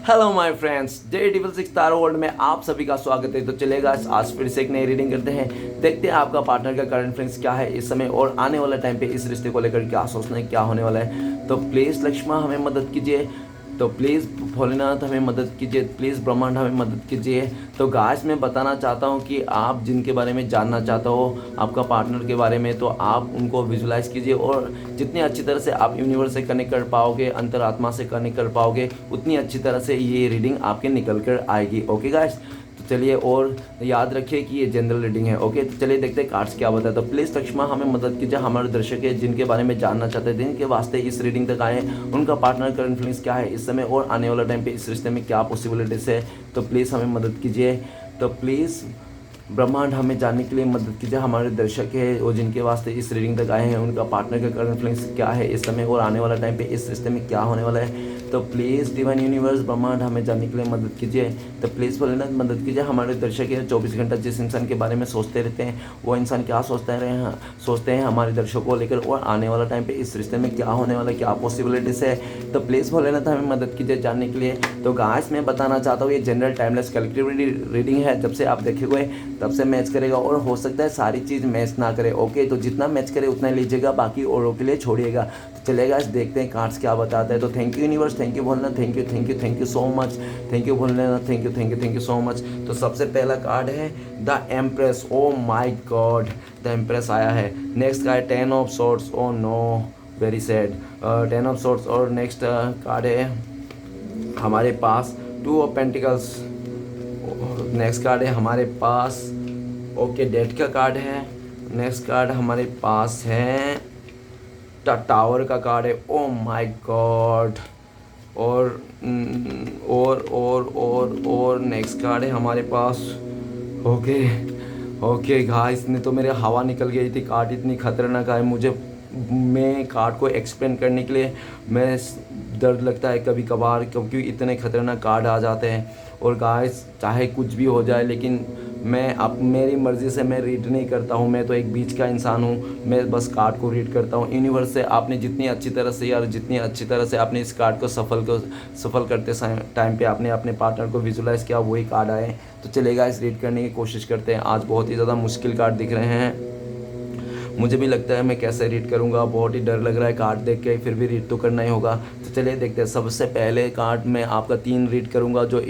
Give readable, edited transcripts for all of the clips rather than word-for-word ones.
Hello my friends, day dual six taro world में आप सभी का स्वागत है। तो चलेगा आज फिर से एक नई रीडिंग करते हैं। देखते हैं आपका पार्टनर का करंट फीलिंग्स क्या है इस समय और आने वाला टाइम पे इस रिश्ते को लेकर क्या सोचना है, क्या होने वाला है। तो प्लीज़ लक्ष्मण हमें मदद कीजिए, तो प्लीज़ भोलेनाथ हमें मदद कीजिए, प्लीज़ ब्रह्मांड हमें मदद कीजिए। तो गाइस मैं बताना चाहता हूँ कि आप जिनके बारे में जानना चाहते हो आपका पार्टनर के बारे में, तो आप उनको विजुलाइज कीजिए और जितनी अच्छी तरह से आप यूनिवर्स से कनेक्ट कर पाओगे, अंतरात्मा से कनेक्ट कर पाओगे, उतनी अच्छी तरह से ये रीडिंग आपके निकल कर आएगी। ओके गाइस, तो चलिए, और याद रखिए कि ये जनरल रीडिंग है। ओके, तो चलिए देखते हैं कार्ड्स क्या बताए। तो प्लीज़ लक्ष्मण हमें मदद कीजिए, हमारे दर्शक है जिनके बारे में जानना चाहते हैं, जिनके वास्ते इस रीडिंग तक आए, उनका पार्टनर करंट फीलिंग्स क्या है इस समय और आने वाला टाइम पे इस रिश्ते में क्या पॉसिबिलिटीज़ है। तो प्लीज़ हमें मदद कीजिए। तो प्लीज़ ब्रह्मांड हमें जानने के लिए मदद कीजिए, हमारे दर्शक है और जिनके वास्ते इस रीडिंग तक आए हैं, उनका पार्टनर का करंट फीलिंग्स क्या है इस समय और आने वाला टाइम पे इस रिश्ते में क्या होने वाला है। तो प्लीज़ डिवाइन यूनिवर्स ब्रह्मांड हमें जानने के लिए मदद कीजिए। तो प्लीज़ भोलेनाथ मदद कीजिए। हमारे दर्शक है 24 घंटा जिस इंसान के बारे में सोचते रहते हैं, वो इंसान क्या सोचते हैं हमारे दर्शकों को लेकर और आने वाला टाइम पे इस रिश्ते में क्या होने वाला है, क्या पॉसिबिलिटीज़ है। तो प्लीज़ भोलेनाथ हमें मदद कीजिए जानने के लिए। तो गाइस मैं बताना चाहता हूँ ये जनरल टाइमलेस कलेक्टिव रीडिंग है। जब से आप देखे हुए तब से मैच करेगा और हो सकता है सारी चीज़ मैच ना करे। ओके, तो जितना मैच करे उतना लीजिएगा, बाकी औरों के लिए छोड़िएगा। तो चलेगा, इस देखते हैं कार्ड्स क्या बताता है। तो thank you universe, thank you Bholenath, thank you so much, thank you Bholenath, thank you so much. तो सबसे पहला कार्ड है the empress. Oh my god, the empress आया है। Next card 10 of swords. Oh no, very sad, 10 of swords. और next card है हमारे पास 2 ऑफ पेंटिकल्स। नेक्स्ट कार्ड है हमारे पास ओके डेथ का कार्ड है। नेक्स्ट कार्ड हमारे पास है टावर का कार्ड है। ओ माय गॉड, और नेक्स्ट कार्ड है हमारे पास ओके ओके गाइस, ने तो मेरे हवा निकल गई थी। कार्ड इतनी खतरनाक है, मुझे मैं कार्ड को एक्सप्लेन करने के लिए मैं दर्द लगता है कभी कभार, क्योंकि इतने खतरनाक कार्ड आ जाते हैं। और गाइस चाहे कुछ भी हो जाए, लेकिन मैं अब मेरी मर्ज़ी से मैं रीड नहीं करता हूँ। मैं तो एक बीच का इंसान हूँ, मैं बस कार्ड को रीड करता हूँ। यूनिवर्स से आपने जितनी अच्छी तरह से यार जितनी अच्छी तरह से आपने इस कार्ड को सफल करते टाइम पे आपने अपने पार्टनर को विजुलाइज किया, वही कार्ड आए। तो चलेगा, इस रीड करने की कोशिश करते हैं। आज बहुत ही ज़्यादा मुश्किल कार्ड दिख रहे हैं, मुझे भी लगता है मैं कैसे रीड करूंगा, बहुत ही डर लग रहा है कार्ड देख के, फिर भी रीड तो करना ही होगा। तो चलिए देखते हैं। सबसे पहले कार्ड मैं आपका 3 रीड करूंगा जो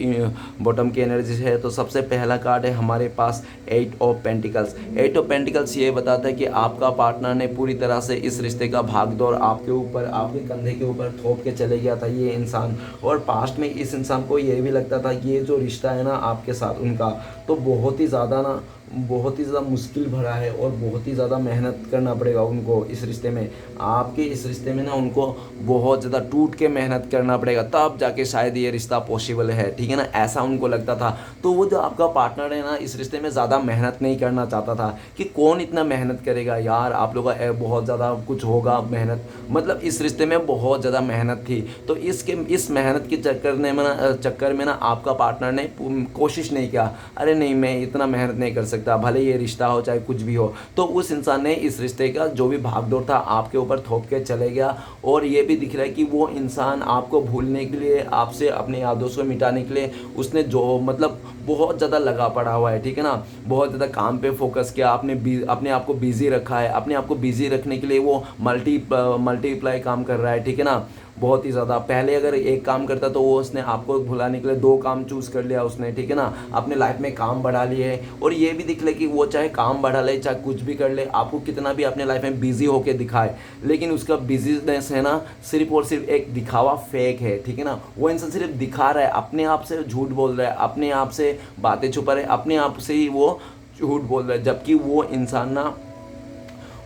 बॉटम की एनर्जी है। तो सबसे पहला कार्ड है हमारे पास 8 ऑफ पेंटिकल्स। 8 ऑफ पेंटिकल्स ये बताता है कि आपका पार्टनर ने पूरी तरह से इस रिश्ते का भागदौड़ आपके ऊपर, आपके कंधे के ऊपर थोप के चले गया था ये इंसान। और पास्ट में इस इंसान को ये भी लगता था कि ये जो रिश्ता है ना आपके साथ उनका, तो बहुत ही ज़्यादा मुश्किल भरा है और बहुत ही ज़्यादा मेहनत करना पड़ेगा उनको इस रिश्ते में। आपके इस रिश्ते में ना उनको बहुत ज़्यादा टूट के मेहनत करना पड़ेगा, तब जाके शायद ये रिश्ता पॉसिबल है, ठीक है ना, ऐसा उनको लगता था। तो वो जो आपका पार्टनर है ना इस रिश्ते में ज़्यादा मेहनत नहीं करना चाहता था कि कौन इतना मेहनत करेगा यार, आप लोगों का बहुत ज़्यादा कुछ होगा मेहनत, मतलब इस रिश्ते में बहुत ज़्यादा मेहनत थी। तो इस मेहनत के चक्कर में ना आपका पार्टनर ने कोशिश नहीं किया, अरे नहीं मैं इतना मेहनत नहीं कर सकता, भले ये रिश्ता हो चाहे कुछ भी हो। तो उस इंसान ने इस रिश्ते का जो भी भागदौड़ था आपके ऊपर थोप के चले गया। और ये भी दिख रहा है कि वो इंसान आपको भूलने के लिए, आपसे अपनी यादों को मिटाने के लिए उसने जो मतलब बहुत ज़्यादा लगा पड़ा हुआ है, ठीक है ना, बहुत ज़्यादा काम पे फोकस किया, अपने आप को बिजी रखा है। अपने आप को बिजी रखने के लिए वो मल्टीप्लाई काम कर रहा है, ठीक है ना, बहुत ही ज़्यादा। पहले अगर एक काम करता तो वो उसने आपको भुलाने के लिए 2 काम चूज़ कर लिया उसने, ठीक है ना, अपने लाइफ में काम बढ़ा लिए। और ये भी दिख ले कि वो चाहे काम बढ़ा ले चाहे कुछ भी कर ले, आपको कितना भी अपने लाइफ में बिजी होके दिखाए, लेकिन उसका बिजीनेस है ना सिर्फ और सिर्फ एक दिखावा, फेक है, ठीक है ना। वो इंसान सिर्फ दिखा रहा है, अपने आप से झूठ बोल रहा है, अपने आप से बातें छुपा रहा है, अपने आप से ही वो झूठ बोल रहा है, जबकि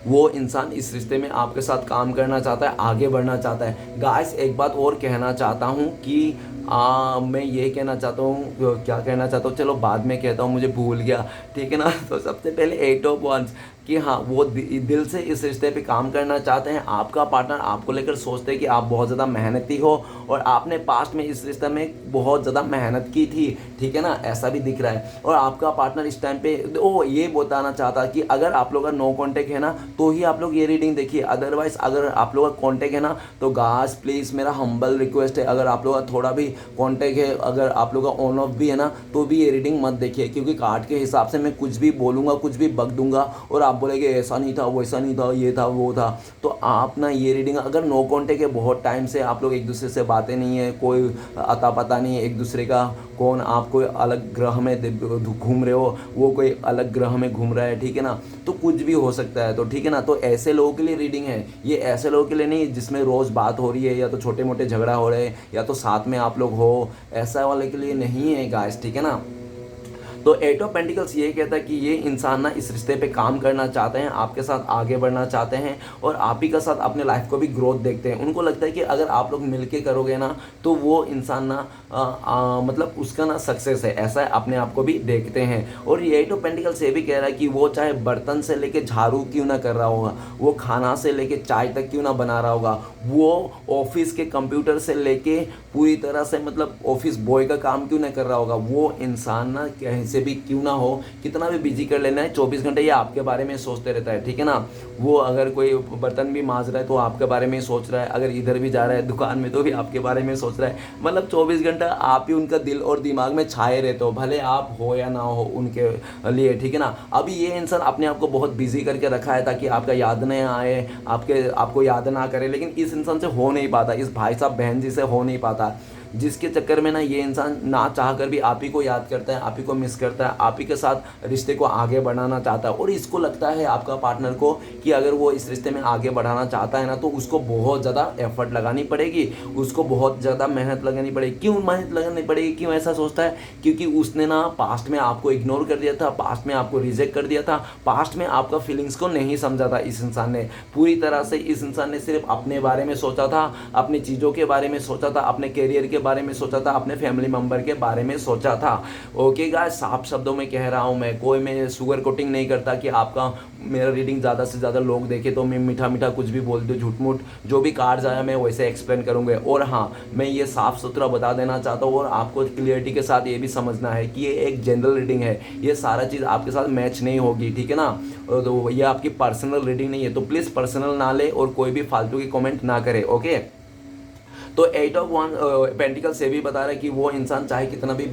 वो इंसान इस रिश्ते में आपके साथ काम करना चाहता है, आगे बढ़ना चाहता है। गाइस एक बात और कहना चाहता हूँ कि मैं ये कहना चाहता हूँ, क्या कहना चाहता हूँ चलो बाद में कहता हूँ, मुझे भूल गया, ठीक है ना। तो सबसे पहले 8 ऑफ वांड्स, कि हाँ वो दिल से इस रिश्ते पे काम करना चाहते हैं, आपका पार्टनर आपको लेकर सोचते हैं कि आप बहुत ज़्यादा मेहनती हो और आपने पास्ट में इस रिश्ते में बहुत ज़्यादा मेहनत की थी, ठीक है ना, ऐसा भी दिख रहा है। और आपका पार्टनर इस टाइम पे वो ये बताना चाहता कि अगर आप लोग का नो कॉन्टेक्ट है ना तो ही आप लोग ये रीडिंग देखिए, अदरवाइज अगर आप लोग का कॉन्टेक्ट है ना तो गाइस प्लीज़ मेरा हम्बल रिक्वेस्ट है, अगर आप लोग का थोड़ा भी कॉन्टेक्ट है, अगर आप लोग का ऑन ऑफ भी है ना तो भी ये रीडिंग मत देखिए, क्योंकि कार्ड के हिसाब से मैं कुछ भी बोलूँगा, कुछ भी बक दूंगा और आप बोलेंगे ऐसा नहीं था, वैसा नहीं था, ये था वो था। तो आप ना ये रीडिंग, अगर नो कॉन्टेक्ट है, बहुत टाइम से आप लोग एक दूसरे से बातें नहीं है, कोई अता पता नहीं है एक दूसरे का, कौन आप कोई अलग ग्रह में घूम रहे हो, वो कोई अलग ग्रह में घूम रहा है, ठीक है ना, तो कुछ भी हो सकता है, तो ठीक है ना। तो ऐसे लोगों के लिए रीडिंग है, ये ऐसे लोगों के लिए नहीं जिसमें रोज़ बात हो रही है या तो छोटे मोटे झगड़ा हो रहे हैं या तो साथ में आप लोग हो, ऐसा वाले के लिए नहीं है गाइस, ठीक है ना। तो एट ऑफ पेंटिकल्स ये कहता है कि ये इंसान ना इस रिश्ते पे काम करना चाहते हैं, आपके साथ आगे बढ़ना चाहते हैं और आप ही का साथ अपने लाइफ को भी ग्रोथ देखते हैं। उनको लगता है कि अगर आप लोग मिलके करोगे ना तो वो इंसान ना मतलब उसका ना सक्सेस है, ऐसा अपने आप को भी देखते हैं। और ये एट ऑफ पेंटिकल्स ये भी कह रहा है कि वो चाहे बर्तन से लेके झाड़ू क्यों ना कर रहा होगा, वो खाना से लेके चाय तक क्यों ना बना रहा होगा, वो ऑफिस के कंप्यूटर से लेके पूरी तरह से मतलब ऑफिस बॉय का काम क्यों ना कर रहा होगा, वो इंसान ना कहीं से भी क्यों ना हो, कितना भी बिजी कर लेना है, 24 घंटे ये आपके बारे में सोचते रहता है, ठीक है ना। वो अगर कोई बर्तन भी मांज रहा है तो आपके बारे में सोच रहा है, अगर इधर भी जा रहा है दुकान में तो भी आपके बारे में सोच रहा है, मतलब 24 घंटा आप ही उनका दिल और दिमाग में छाए रहते हो, भले आप हो या ना हो उनके लिए, ठीक है ना। अभी ये इंसान अपने आप को बहुत बिजी करके रखा है ताकि आपका याद नहीं आए, आपको याद ना करे, लेकिन इस इंसान से हो नहीं पाता, इस भाई साहब बहन जी से हो नहीं पाता, जिसके चक्कर में ना ये इंसान ना चाह कर भी आप ही को याद करता है, आप ही को मिस करता है, आप ही के साथ रिश्ते को आगे बढ़ाना चाहता है। और इसको लगता है आपका पार्टनर को कि अगर वो इस रिश्ते में आगे बढ़ाना चाहता है ना तो उसको बहुत ज़्यादा एफर्ट लगानी पड़ेगी, उसको बहुत ज़्यादा मेहनत लगानी पड़ेगी। क्यों मेहनत लगानी पड़ेगी, क्यों ऐसा सोचता है, क्योंकि उसने ना पास्ट में आपको इग्नोर कर दिया था, पास्ट में आपको रिजेक्ट कर दिया था, पास्ट में आपका फीलिंग्स को नहीं समझा था। इस इंसान ने पूरी तरह से, इस इंसान ने सिर्फ अपने बारे में सोचा था, अपनी चीज़ों के बारे में सोचा था, अपने करियर के बारे में सोचा था, अपने फैमिली मेंबर के बारे में सोचा था। ओके गाइस, साफ शब्दों में कह रहा हूँ मैं शुगर कोटिंग नहीं करता कि आपका मेरा रीडिंग ज़्यादा से ज़्यादा लोग देखे तो मैं मीठा मीठा कुछ भी बोल दूँ, झूठ मूठ जो भी कार्ड्स आया मैं वैसे एक्सप्लेन करूँगा। और हाँ, मैं ये साफ सुथरा बता देना चाहता हूँ और आपको क्लियरिटी के साथ ये भी समझना है कि ये एक जनरल रीडिंग है, ये सारा चीज़ आपके साथ मैच नहीं होगी, ठीक है ना। तो ये आपकी पर्सनल रीडिंग नहीं है, तो प्लीज़ पर्सनल ना ले और कोई भी फालतू की कमेंट ना करे, ओके। तो एट ऑफ वन पेंटिकल से भी बता रहा है कि वो इंसान चाहे कितना भी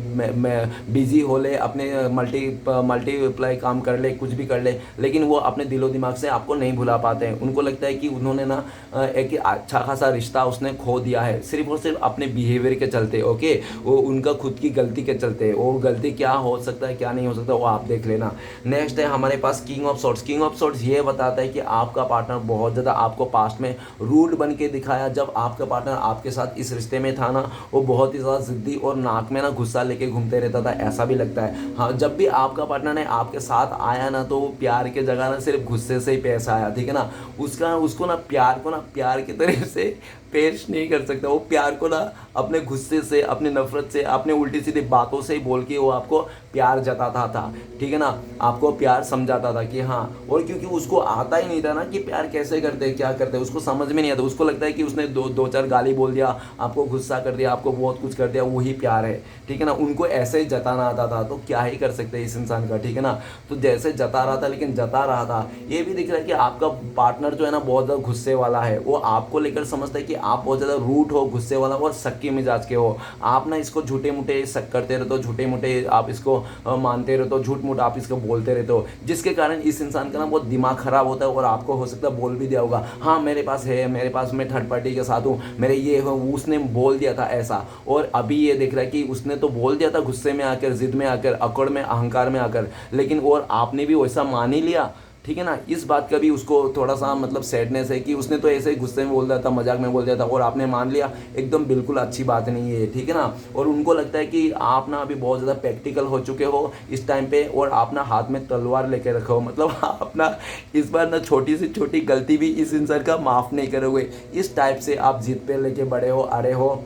बिजी हो ले, अपने मल्टीप्लाई काम कर ले, कुछ भी कर ले, लेकिन वो अपने दिलो दिमाग से आपको नहीं भुला पाते हैं। उनको लगता है कि उन्होंने ना एक अच्छा खासा रिश्ता उसने खो दिया है सिर्फ और सिर्फ अपने बिहेवियर के चलते, ओके, वो उनका खुद की गलती के चलते। वो गलती क्या हो सकता है क्या नहीं हो सकता वो आप देख लेना। नेक्स्ट है हमारे पास king of swords. King of swords ये बताता है कि आपका पार्टनर बहुत ज़्यादा आपको पास्ट में रूड बन के दिखाया। जब आपका पार्टनर आपके साथ इस रिश्ते में था ना, वो बहुत ही ज़्यादा जिद्दी और नाक में ना गुस्सा लेके घूमते रहता था, ऐसा भी लगता है। हाँ, जब भी आपका पार्टनर ने आपके साथ आया ना तो वो प्यार के जगह ना सिर्फ गुस्से से ही पेश आया, ठीक है ना। उसको ना प्यार की तरह से पेश नहीं कर सकता। वो प्यार को ना अपने गुस्से से, अपनी नफरत से, अपने उल्टी सीधी बातों से ही बोल के वो आपको प्यार जताता था, ठीक है ना, आपको प्यार समझाता था कि हाँ। और क्योंकि उसको आता ही नहीं था ना कि प्यार कैसे करते क्या करते, उसको समझ में नहीं आता। उसको लगता है कि उसने दो चार गाली बोल दिया, आपको गुस्सा कर दिया, आपको बहुत कुछ कर दिया, वही प्यार है, ठीक है ना। उनको ऐसे ही जताना आता था, तो क्या ही कर सकते इस इंसान का, ठीक है ना। तो जैसे जता रहा था, लेकिन जता रहा था, ये भी दिख रहा है कि आपका पार्टनर जो है ना बहुत ज़्यादा गुस्से वाला है। वो आपको लेकर समझता है कि आप बहुत ज़्यादा रूट हो, गुस्से वाला और सक्के मिजाज के हो। आप ना इसको झूठे मूठे शक करते रहते हो, झूठे मूठे आप इसको मानते रहते हो, झूठ मूठ आप इसको बोलते रहते हो, जिसके कारण इस इंसान का ना बहुत दिमाग खराब होता है। और आपको हो सकता है बोल भी दिया होगा, हाँ मेरे पास है, मेरे पास मैं थर्ड पार्टी के साथ हूँ, मेरे ये हो, उसने बोल दिया था ऐसा। और अभी ये दिख रहा है कि उसने तो बोल दिया था गुस्से में आकर, जिद में आकर, अकड़ में, अहंकार में आकर, लेकिन और आपने भी वैसा मान ही लिया, ठीक है ना। इस बात का भी उसको थोड़ा सा मतलब सैडनेस है कि उसने तो ऐसे ही गुस्से में बोल दिया था, मजाक में बोल दिया था और आपने मान लिया, एकदम बिल्कुल अच्छी बात नहीं है, ठीक है ना। और उनको लगता है कि आप ना अभी बहुत ज़्यादा प्रैक्टिकल हो चुके हो इस टाइम पे और आप ना हाथ में तलवार लेके रखे हो, मतलब आप ना इस बार ना छोटी से छोटी गलती भी इस इंसान का माफ़ नहीं करोगे। इस टाइप से आप जिद पे लेके बड़े हो, अड़े हो।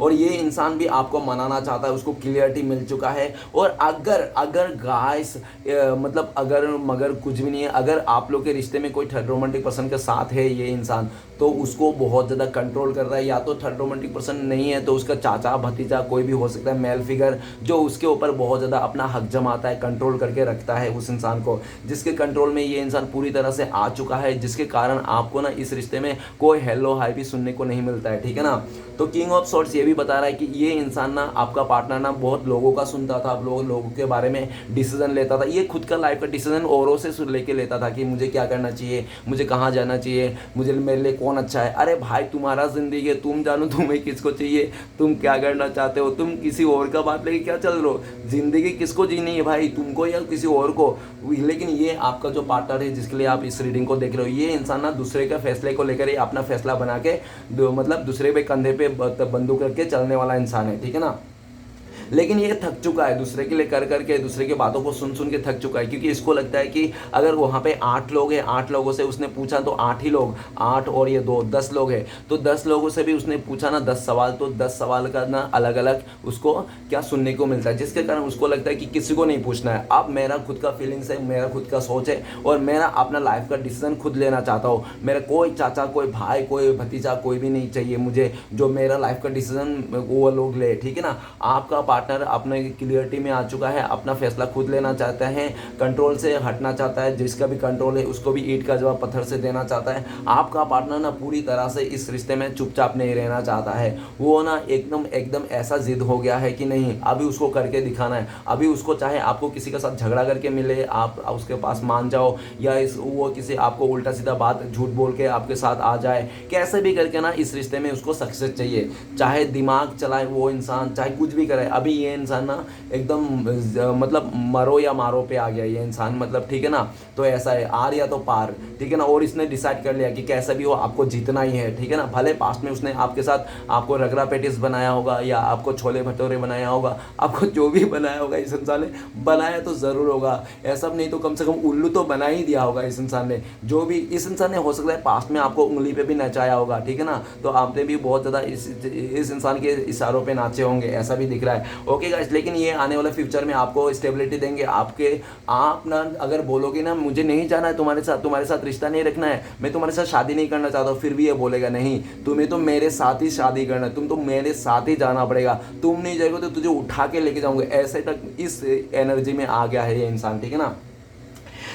और ये इंसान भी आपको मनाना चाहता है, उसको क्लियरिटी मिल चुका है। और अगर अगर गाइस मतलब अगर मगर कुछ भी नहीं है, अगर आप लोग के रिश्ते में कोई थर्ड रोमांटिक पर्सन के साथ है ये इंसान, तो उसको बहुत ज़्यादा कंट्रोल कर रहा है। या तो थर्ड रोमांटिक पर्सन नहीं है तो उसका चाचा भतीजा कोई भी हो सकता है, मेल फिगर, जो उसके ऊपर बहुत ज़्यादा अपना हक जमाता है, कंट्रोल करके रखता है उस इंसान को, जिसके कंट्रोल में ये इंसान पूरी तरह से आ चुका है, जिसके कारण आपको ना इस रिश्ते में कोई हेलो हाई भी सुनने को नहीं मिलता है, ठीक है ना। तो किंग ऑफ सॉर्ड्स ये भी बता रहा है कि ये इंसान ना, आपका पार्टनर ना, बहुत लोगों का सुनता था, लोगों के बारे में डिसीजन लेता था। ये खुद का लाइफ का डिसीजन औरों से लेके लेता था कि मुझे क्या करना चाहिए, मुझे कहाँ जाना चाहिए, मुझे मेरे लिए कौन अच्छा है। अरे भाई, तुम्हारा जिंदगी है, तुम जानो तुम्हें किसको चाहिए, तुम क्या करना चाहते हो, तुम किसी और का बात लेके क्या चल रहे हो। जिंदगी किसको जीनी है भाई, तुमको या किसी और को। लेकिन ये आपका जो पार्टनर है जिसके लिए आप इस रीडिंग को देख रहे हो, ये इंसान ना दूसरे के फैसले को लेकर ही अपना फैसला बना के मतलब दूसरे पे कंधे पे बंदूक रख के चलने वाला इंसान है, ठीक है ना। लेकिन ये थक चुका है, दूसरे के लिए कर करके, दूसरे की बातों को सुन सुन के थक चुका है, क्योंकि इसको लगता है कि अगर वहाँ पे 8 लोग हैं, 8 लोगों से उसने पूछा तो 8 ही लोग, 8 और ये 2 10 लोग हैं, तो 10 लोगों से भी उसने पूछा ना 10 सवाल, तो 10 सवाल का ना अलग अलग उसको क्या सुनने को मिलता है, जिसके कारण उसको लगता है कि किसी को नहीं पूछना है। अब मेरा खुद का फीलिंग्स है, मेरा खुद का सोच है, और मेरा अपना लाइफ का डिसीजन खुद लेना चाहता हूँ। मेरा कोई चाचा, कोई भाई, कोई भतीजा, कोई भी नहीं चाहिए मुझे, जो मेरा लाइफ का डिसीजन वो लोग ले, ठीक है ना। आपका पार्टनर अपने क्लियरिटी में आ चुका है, अपना फैसला खुद लेना चाहता है, कंट्रोल से हटना चाहता है, जिसका भी कंट्रोल है उसको भी ईंट का जवाब पत्थर से देना चाहता है। आपका पार्टनर ना पूरी तरह से इस रिश्ते में चुपचाप नहीं रहना चाहता है, वो ना एकदम एकदम ऐसा जिद हो गया है कि नहीं, अभी उसको करके दिखाना है। अभी उसको चाहे आपको किसी के साथ झगड़ा करके मिले, आप उसके पास मान जाओ, या वो किसी आपको उल्टा सीधा बात झूठ बोल के आपके साथ आ जाए, कैसे भी करके ना इस रिश्ते में उसको सक्सेस चाहिए, चाहे दिमाग चलाए वो इंसान, चाहे कुछ भी करे। अभी ये इंसान ना एकदम मतलब मरो या मारो पे आ गया ये इंसान, मतलब ठीक है ना। तो ऐसा है, आर या तो पार, ठीक है ना। और इसने डिसाइड कर लिया कि कैसा भी हो आपको जीतना ही है, ठीक है ना। भले पास्ट में उसने आपके साथ आपको रगड़ा पेटिस बनाया होगा, या आपको छोले भटूरे बनाया होगा, आपको जो भी बनाया होगा इस इंसान ने, बनाया तो ज़रूर होगा, ऐसा नहीं तो कम से कम उल्लू तो बना ही दिया होगा इस इंसान ने। जो भी इस इंसान ने, हो सकता है पास्ट में आपको उंगली पे भी नचाया होगा, ठीक है ना। तो आपने भी बहुत ज़्यादा इस इंसान के इशारों पे नाचे होंगे, ऐसा भी दिख रहा है। ओके गाइस, लेकिन ये आने वाले फ्यूचर में आपको स्टेबिलिटी देंगे। आप ना अगर बोलोगे ना मुझे नहीं जाना है तुम्हारे साथ रिश्ता नहीं रखना है, मैं तुम्हारे साथ शादी नहीं करना चाहता हूँ, फिर भी ये बोलेगा नहीं, तुम्हें तो मेरे साथ ही शादी करना है, तुम तो मेरे साथ ही जाना पड़ेगा, तुम नहीं जाओगे तो तुझे उठा के लेके जाऊंगे, ऐसे तक इस एनर्जी में आ गया है ये इंसान, ठीक है ना।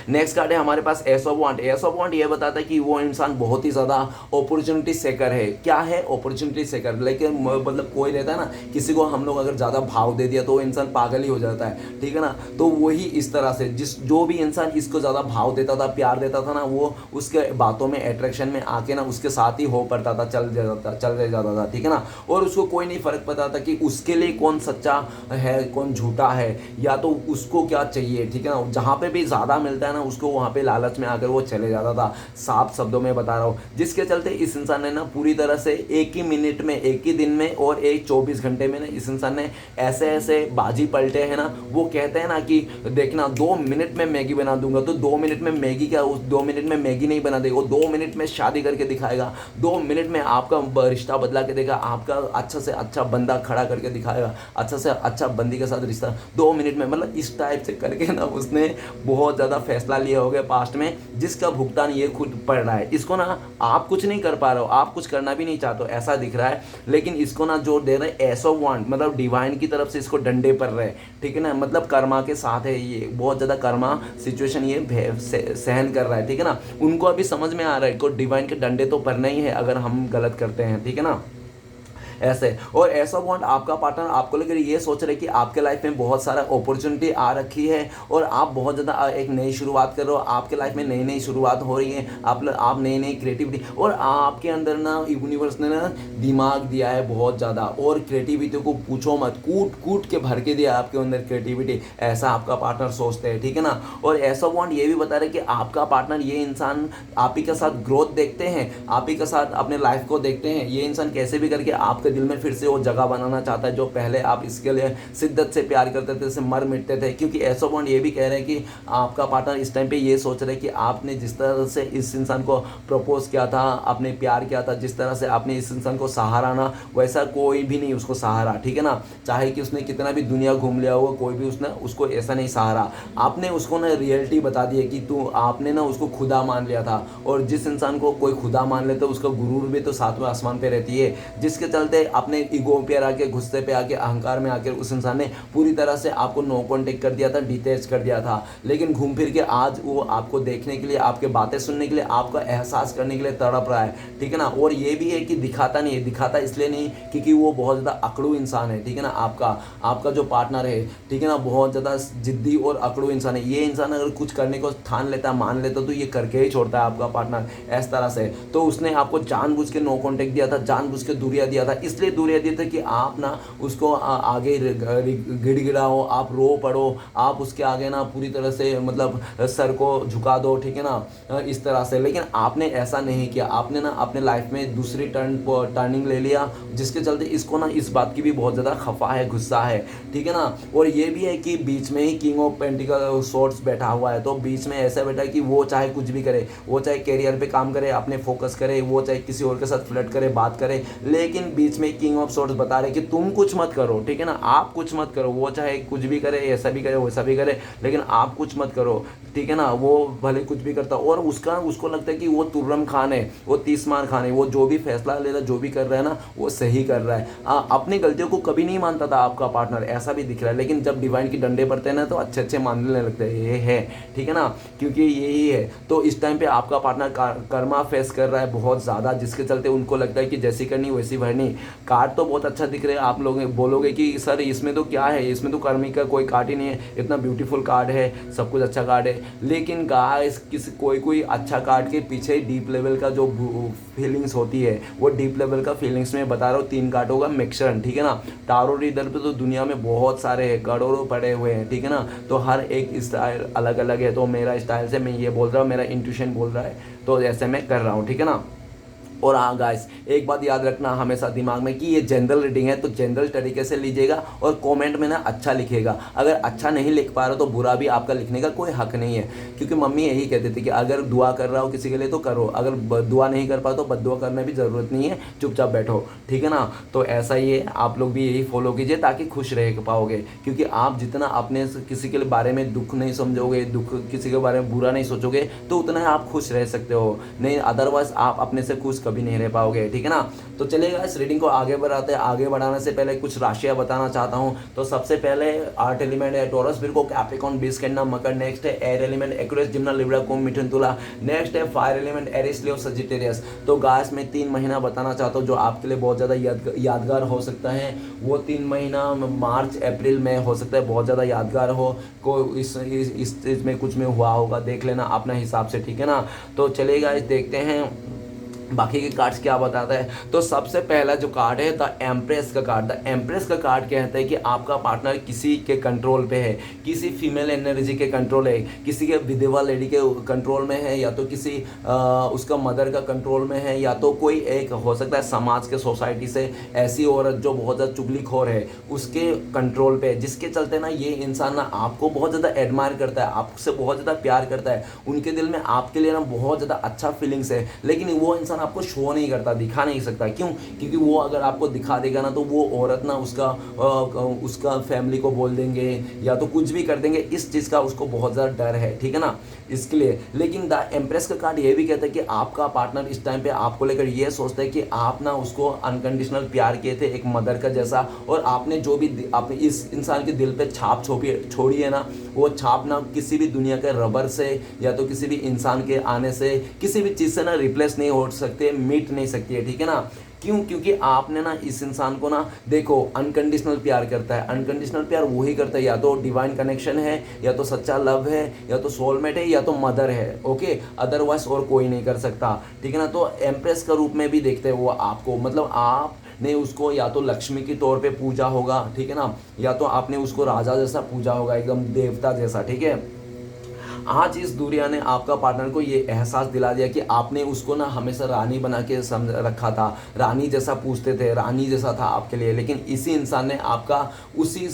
नेक्स्ट कार्ड है हमारे पास ace of wands. Ace of wands ये बताता है कि वो इंसान बहुत ही ज़्यादा अपॉर्चुनिटी सेकर है। क्या है अपॉर्चुनिटी सेकर? लेकिन मतलब कोई रहता है ना, किसी को हम लोग अगर ज़्यादा भाव दे दिया तो वो इंसान पागल ही हो जाता है, ठीक है ना। तो वही इस तरह से जो भी इंसान इसको ज़्यादा भाव देता था, प्यार देता था ना, वो उसके बातों में अट्रैक्शन में आके ना उसके साथ ही हो पड़ता था, चल जाता था, ठीक है ना। और उसको कोई नहीं फर्क पता था कि उसके लिए कौन सच्चा है कौन झूठा है, या तो उसको क्या चाहिए, ठीक है ना। जहाँ पे भी ज़्यादा मिलता है ना, उसको वहाँ पे लालच में आकर वो चले जाता था, साफ शब्दों में बता रहा हूँ। जिसके चलते इस इंसान ने ना पूरी तरह से एक ही मिनट में, एक ही दिन में और एक 24 घंटे में ना इस इंसान ने ऐसे ऐसे बाजी पलटे हैं ना। वो कहते हैं ना कि देखना 2 मिनट में मैगी बना दूंगा, तो 2 मिनट में मैगी क्या, उस 2 मिनट में मैगी नहीं बना देगा, वो 2 मिनट में शादी करके दिखाएगा, 2 मिनट में आपका रिश्ता बदला के देगा, आपका अच्छा से अच्छा बंदा खड़ा करके दिखाएगा, अच्छा से अच्छा बंदी के साथ रिश्ता 2 मिनट में। मतलब इस टाइप से करके ना उसने बहुत ज़्यादा फैसला लिया हो गया पास्ट में, जिसका भुगतान ये खुद पड़ रहा है। इसको ना आप कुछ नहीं कर पा रहे हो, आप कुछ करना भी नहीं चाहते हो, ऐसा दिख रहा है। लेकिन इसको ना जो दे रहे एस ऑफ वांट, मतलब डिवाइन की तरफ से इसको डंडे पड़ रहे हैं, ठीक है ना। मतलब कर्मा के साथ है ये, बहुत ज़्यादा कर्मा सिचुएशन ये सहन कर रहा है, ठीक है ना। उनको अभी समझ में आ रहा है को डिवाइन के डंडे तो पड़ना ही है अगर हम गलत करते हैं, ठीक है ना। ऐसे और ऐसा वांट आपका पार्टनर आपको लेकर ये सोच रहे कि आपके लाइफ में बहुत सारा अपॉर्चुनिटी आ रखी है और आप बहुत ज़्यादा एक नई शुरुआत कर रहे हो, आपके लाइफ में नई नई शुरुआत हो रही है, आप नई नई क्रिएटिविटी, और आपके अंदर ना यूनिवर्स ने ना दिमाग दिया है बहुत ज़्यादा, और क्रिएटिविटी को पूछो मत, कूट कूट के भर के दिया आपके अंदर क्रिएटिविटी, ऐसा आपका पार्टनर सोचते हैं, ठीक है ना। और ऐसा वांट ये भी बता रहे कि आपका पार्टनर, ये इंसान आप ही के साथ ग्रोथ देखते हैं, आप ही के साथ अपने लाइफ को देखते हैं। ये इंसान कैसे भी करके आपका आपके दिल में फिर से वो जगह बनाना चाहता है जो पहले आप इसके लिए शिद्दत से प्यार करते थे, से मर मिटते थे। क्योंकि ऐसा पॉइंट ये भी कह रहे हैं कि आपका पार्टनर इस टाइम पे ये सोच रहे हैं कि आपने जिस तरह से इस इंसान को प्रपोज किया था, आपने प्यार किया था, जिस तरह से आपने इस इंसान को सहारा ना, वैसा कोई भी नहीं उसको सहारा, ठीक है ना। चाहे कि उसने कितना भी दुनिया घूम लिया होगा, कोई भी उसने उसको ऐसा नहीं सहारा। आपने उसको ना रियलिटी बता दी है कि तू आपने ना उसको खुदा मान लिया था, और जिस इंसान को कोई खुदा मान लेता है उसका गुरूर भी तो सातवें आसमान पे रहती है, जिसके चलते अपने ईगो पे आके, गुस्से पे आके, अहंकार में आके उस इंसान ने पूरी तरह से आपको नो कॉन्टेक्ट कर दिया था, डिटैच कर दिया था। लेकिन घूम फिर के आज वो आपको देखने के लिए, आपके बातें सुनने के लिए, आपका एहसास करने के लिए तड़प रहा है, ठीक है ना। और ये भी है कि दिखाता नहीं है, दिखाता इसलिए नहीं क्योंकि वो बहुत ज़्यादा अकड़ू इंसान है, ठीक है ना। आपका जो पार्टनर है, ठीक है ना, बहुत ज़्यादा जिद्दी और अकड़ू इंसान है। ये इंसान अगर कुछ करने को ठान लेता है, मान लेता, तो ये करके ही छोड़ता है आपका पार्टनर इस तरह से। तो उसने आपको जानबूझ के नो कॉन्टेक्ट दिया था, जानबूझ के दूरिया दिया था, इसलिए दूरिया दिया था कि आप ना उसको आगे गिड़गिड़ाओ, आप रो पड़ो, आप उसके आगे ना पूरी तरह से मतलब सर को झुका दो, ठीक है ना, इस तरह से। लेकिन आपने ऐसा नहीं किया, आपने ना अपने लाइफ में दूसरी टर्निंग ले लिया, जिसके चलते इसको ना इस बात की भी बहुत ज़्यादा खफा है, गुस्सा है, ठीक है ना। और ये भी है कि बीच में ही किंग ऑफ पेंटिकल सोर्ड्स बैठा हुआ है, तो बीच में ऐसा बैठा है कि वो चाहे कुछ भी करे, वो चाहे कैरियर पे काम करे, अपने फोकस करे, वो चाहे किसी और के साथ फ्लर्ट करे, बात करे, लेकिन बीच में किंग ऑफ सोर्ड्स बता रहे कि तुम कुछ मत करो, ठीक है ना, आप कुछ मत करो। वो चाहे कुछ भी करे, ऐसा भी करे, वैसा भी करे, लेकिन आप कुछ मत करो, ठीक है ना। वो भले कुछ भी करता, और उसको लगता है कि वो तुर्रम खान है, वो तीसमार खान है, वो जो भी फैसला ले रहा है, जो भी कर रहा है ना, वो सही कर रहा है। अपनी गलतियों को कभी नहीं मानता था आपका पार्टनर, ऐसा भी दिख रहा है। लेकिन जब डिवाइन की डंडे पड़ते हैं ना, तो अच्छे अच्छे मानने लगते हैं, ये है, ठीक है ना, क्योंकि यही है। तो इस टाइम पे आपका पार्टनर कर्मा फेस कर रहा है बहुत ज़्यादा, जिसके चलते उनको लगता है कि जैसी करनी वैसी भरनी। कार्ड तो बहुत अच्छा दिख रहे हैं, आप लोग बोलोगे कि सर इसमें तो क्या है, इसमें तो कर्मी का कोई कार्ड ही नहीं है, इतना ब्यूटीफुल कार्ड है, सब कुछ अच्छा कार्ड है। लेकिन गाइस कोई अच्छा कार्ड के पीछे डीप लेवल का जो फीलिंग्स होती है, वो डीप लेवल का फीलिंग्स में बता रहा हूँ। 3 कार्डों का मिक्सचर, ठीक है ना। टारो रीडर पे तो दुनिया में बहुत सारे हैं, करोड़ों पड़े हुए हैं, ठीक है ना। तो हर एक स्टाइल अलग अलग है, तो मेरा स्टाइल से मैं ये बोल रहा हूँ, मेरा इंट्यूशन बोल रहा है, तो ऐसे मैं कर रहा हूँ, ठीक है ना। और हाँ गाइस, एक बात याद रखना हमेशा दिमाग में कि ये जनरल रीडिंग है, तो जनरल तरीके से लीजिएगा, और कमेंट में ना अच्छा लिखेगा। अगर अच्छा नहीं लिख पा रहा तो बुरा भी आपका लिखने का कोई हक नहीं है, क्योंकि मम्मी यही कहती थी कि अगर दुआ कर रहा हो किसी के लिए तो करो, अगर दुआ नहीं कर पाओ तो बद्दुआ करने भी ज़रूरत नहीं है, चुपचाप बैठो, ठीक है ना। तो ऐसा ही है, आप लोग भी यही फॉलो कीजिए ताकि खुश रह पाओगे। क्योंकि आप जितना अपने किसी के बारे में दुख नहीं समझोगे, किसी के बारे में बुरा नहीं सोचोगे, तो उतना ही आप खुश रह सकते हो। नहीं, अदरवाइज आप अपने से खुश कभी नहीं रह पाओगे, ठीक है ना। तो चलिएगा, इस रीडिंग को आगे बढ़ाते हैं। आगे बढ़ाने से पहले कुछ राशियां बताना चाहता हूं। तो सबसे पहले आर्ट एलिमेंट है टॉरस, विर्गो, कैप्रिकॉर्न, बीस, कन्या, मकर। नेक्स्ट है एयर एलिमेंट एक्वेरियस, जिम्ना, लिब्रा, कुंभ, मिथुन, तुला। नेक्स्ट है फायर एलिमेंट एरिस, लियो, सजिटेरियस। तो गाइस मैं 3 महीना बताना चाहता हूँ जो आपके लिए बहुत ज़्यादा यादगार हो सकता है। वो 3 महीना मार्च अप्रैल में हो सकता है बहुत ज़्यादा यादगार हो। कोई इस चीज़ में कुछ में हुआ होगा, देख लेना अपना हिसाब से, ठीक है ना। तो चलिएगा, देखते हैं बाकी के कार्ड्स क्या बताता है। तो सबसे पहला जो कार्ड है द एम्प्रेस का कार्ड। द एम्प्रेस का कार्ड कहता है कि आपका पार्टनर किसी के कंट्रोल पे है, किसी फीमेल एनर्जी के कंट्रोल है, किसी के विधवा लेडी के कंट्रोल में है, या तो किसी उसका मदर का कंट्रोल में है, या तो कोई एक हो सकता है समाज के, सोसाइटी से ऐसी औरत जो बहुत ज़्यादा चुगलीखोर है उसके कंट्रोल पे है, जिसके चलते ना ये इंसान ना आपको बहुत ज़्यादा एडमायर करता है, आपसे बहुत ज़्यादा प्यार करता है, उनके दिल में आपके लिए ना बहुत ज़्यादा अच्छा फीलिंग्स है। लेकिन वो इंसान आपको शो नहीं करता, दिखा नहीं सकता। क्यों? क्योंकि वो अगर आपको दिखा देगा ना, तो वो औरत ना उसका फैमिली को बोल देंगे, या तो कुछ भी कर देंगे, इस चीज़ का उसको बहुत ज़्यादा डर है, ठीक है ना, इसके लिए। लेकिन द एम्प्रेस का कार्ड ये भी कहता है कि आपका पार्टनर इस टाइम पे आपको लेकर ये सोचता है कि आप ना उसको अनकंडीशनल प्यार किए थे, एक मदर का जैसा, और आपने जो भी आपने इस इंसान के दिल पे छाप छोड़ी है ना, वो छाप ना किसी भी दुनिया के रबर से, या तो किसी भी इंसान के आने से, किसी भी चीज़ से ना रिप्लेस नहीं हो सकते, मिट नहीं सकती है, ठीक है ना। क्यों? क्योंकि आपने ना इस इंसान को ना, देखो, अनकंडीशनल प्यार करता है। अनकंडीशनल प्यार वही करता है, या तो डिवाइन कनेक्शन है, या तो सच्चा लव है, या तो सोलमेट है, या तो मदर है, ओके, अदरवाइज और कोई नहीं कर सकता, ठीक है ना। तो एम्प्रेस का रूप में भी देखते हैं वो आपको, मतलब आप ने उसको या तो लक्ष्मी के तौर पे पूजा होगा, ठीक है ना, या तो आपने उसको राजा जैसा पूजा होगा, एकदम देवता जैसा, ठीक है। आज इस दुनिया ने आपका पार्टनर को ये एहसास दिला दिया कि आपने उसको ना हमेशा रानी बना के समझ रखा था, रानी जैसा पूछते थे, रानी जैसा था आपके लिए, लेकिन इसी इंसान ने आपका उसी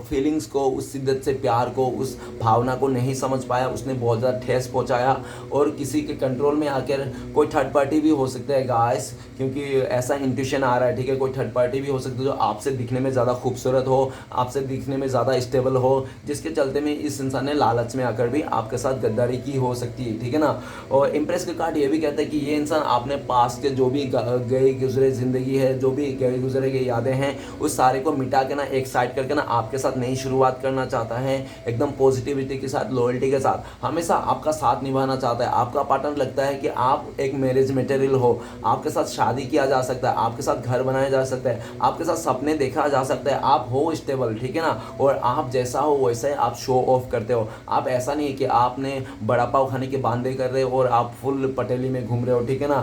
फीलिंग्स को, उस शिद्दत से प्यार को, उस भावना को नहीं समझ पाया, उसने बहुत ज़्यादा ठेस पहुंचाया। और किसी के कंट्रोल में आकर कोई थर्ड पार्टी भी हो सकता है गाइस, क्योंकि ऐसा इंट्यूशन आ रहा है, ठीक है, कोई थर्ड पार्टी भी हो सकती है जो आपसे दिखने में ज़्यादा खूबसूरत हो, आपसे दिखने में ज़्यादा स्टेबल हो, जिसके चलते में इस इंसान ने लालच में आकर भी आपके साथ गद्दारी की हो सकती है, ठीक है ना। और इम्प्रेस का कार्ड ये भी कहता है कि ये इंसान आपने पास के जो भी गए गुजरे ज़िंदगी है, जो भी गए गुजरे की यादें हैं, उस सारे को मिटा के ना एक साइड करके ना आपके साथ नई शुरुआत करना चाहता है, एकदम पॉजिटिविटी के साथ, लॉयल्टी के साथ, हमेशा आपका साथ निभाना चाहता है। आपका पार्टनर लगता है कि आप एक मैरिज मटेरियल हो, आपके साथ शादी किया जा सकता है, आपके साथ घर बनाया जा सकता है, आपके साथ सपने देखा जा सकता है, आप हो स्टेबल, ठीक है ना। और आप जैसा हो वैसा ही आप शो ऑफ करते हो। आप ऐसा नहीं है कि आपने बड़ा पाव खाने के बांधे कर रहे हो और आप फुल पटेली में घूम रहे हो, ठीक है ना,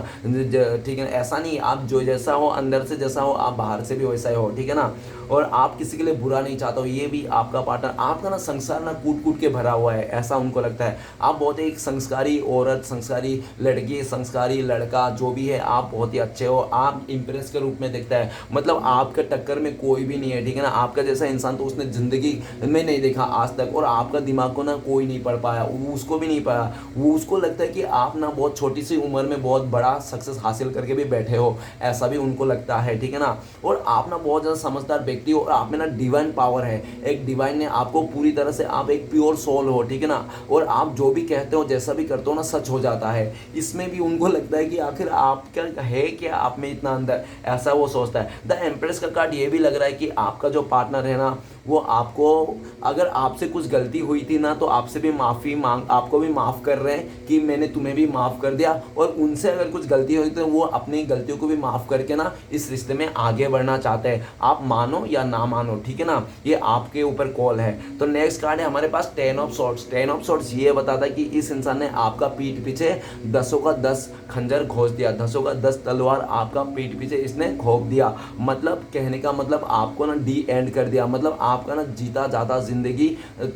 ठीक है, ऐसा नहीं। आप जो जैसा हो, अंदर से जैसा हो, आप बाहर से भी वैसा ही हो, ठीक है ना। और आप किसी के लिए बुरा नहीं चाहते हो, ये भी आपका पार्टनर, आपका ना संसार ना कूट कूट के भरा हुआ है, ऐसा उनको लगता है। आप बहुत एक संस्कारी औरत, संस्कारी लड़की, संस्कारी लड़का जो भी है, आप बहुत ही अच्छे हो, आप इम्प्रेस के रूप में दिखता है, मतलब आपके टक्कर में कोई भी नहीं है, ठीक है ना। आपका जैसा इंसान तो उसने ज़िंदगी में नहीं देखा आज तक, और आपका दिमाग को ना कोई नहीं पढ़ पाया, वो उसको भी नहीं पाया। वो उसको लगता है कि आप ना बहुत छोटी सी उम्र में बहुत बड़ा सक्सेस हासिल करके भी बैठे हो, ऐसा भी उनको लगता है, ठीक है ना। और आप ना बहुत ज़्यादा समझदार व्यक्ति हो, और आप में ना डिवाइन पावर है, एक डिवाइन ने आपको पूरी तरह से, आप एक प्योर सोल हो, ठीक है ना। और आप जो भी कहते हो, जैसा भी करते हो ना, सच हो जाता है। इसमें भी उनको लगता है कि आखिर आप क्या है, क्या आप में इतना अंदर, ऐसा वो सोचता है। द एम्प्रेस का कार्ड ये भी लग रहा है कि आपका जो पार्टनर है ना, वो आपको, अगर आपसे कुछ गलती हुई थी ना, तो आपसे भी माफ़ी मांग, आपको भी माफ़ कर रहे हैं कि मैंने तुम्हें भी माफ़ कर दिया। और उनसे अगर कुछ गलती हुई तो वो अपनी गलतियों को भी माफ़ करके ना इस रिश्ते में आगे बढ़ना चाहते हैं। आप मानो या ना मानो, ठीक है ना, ये आपके ऊपर कॉल है। तो नेक्स्ट कार्ड है हमारे पास 10 ऑफ सॉर्ड्स। 10 ऑफ सॉर्ड्स ये बताता है कि इस इंसान ने आपका पीठ पीछे 10 का 10 खंजर घोंस दिया, 10 का 10 तलवार आपका पीठ पीछे इसने घोंप दिया। मतलब कहने का मतलब आपको ना डी एंड कर दिया, मतलब आपका ना जीता जाता जिंदगी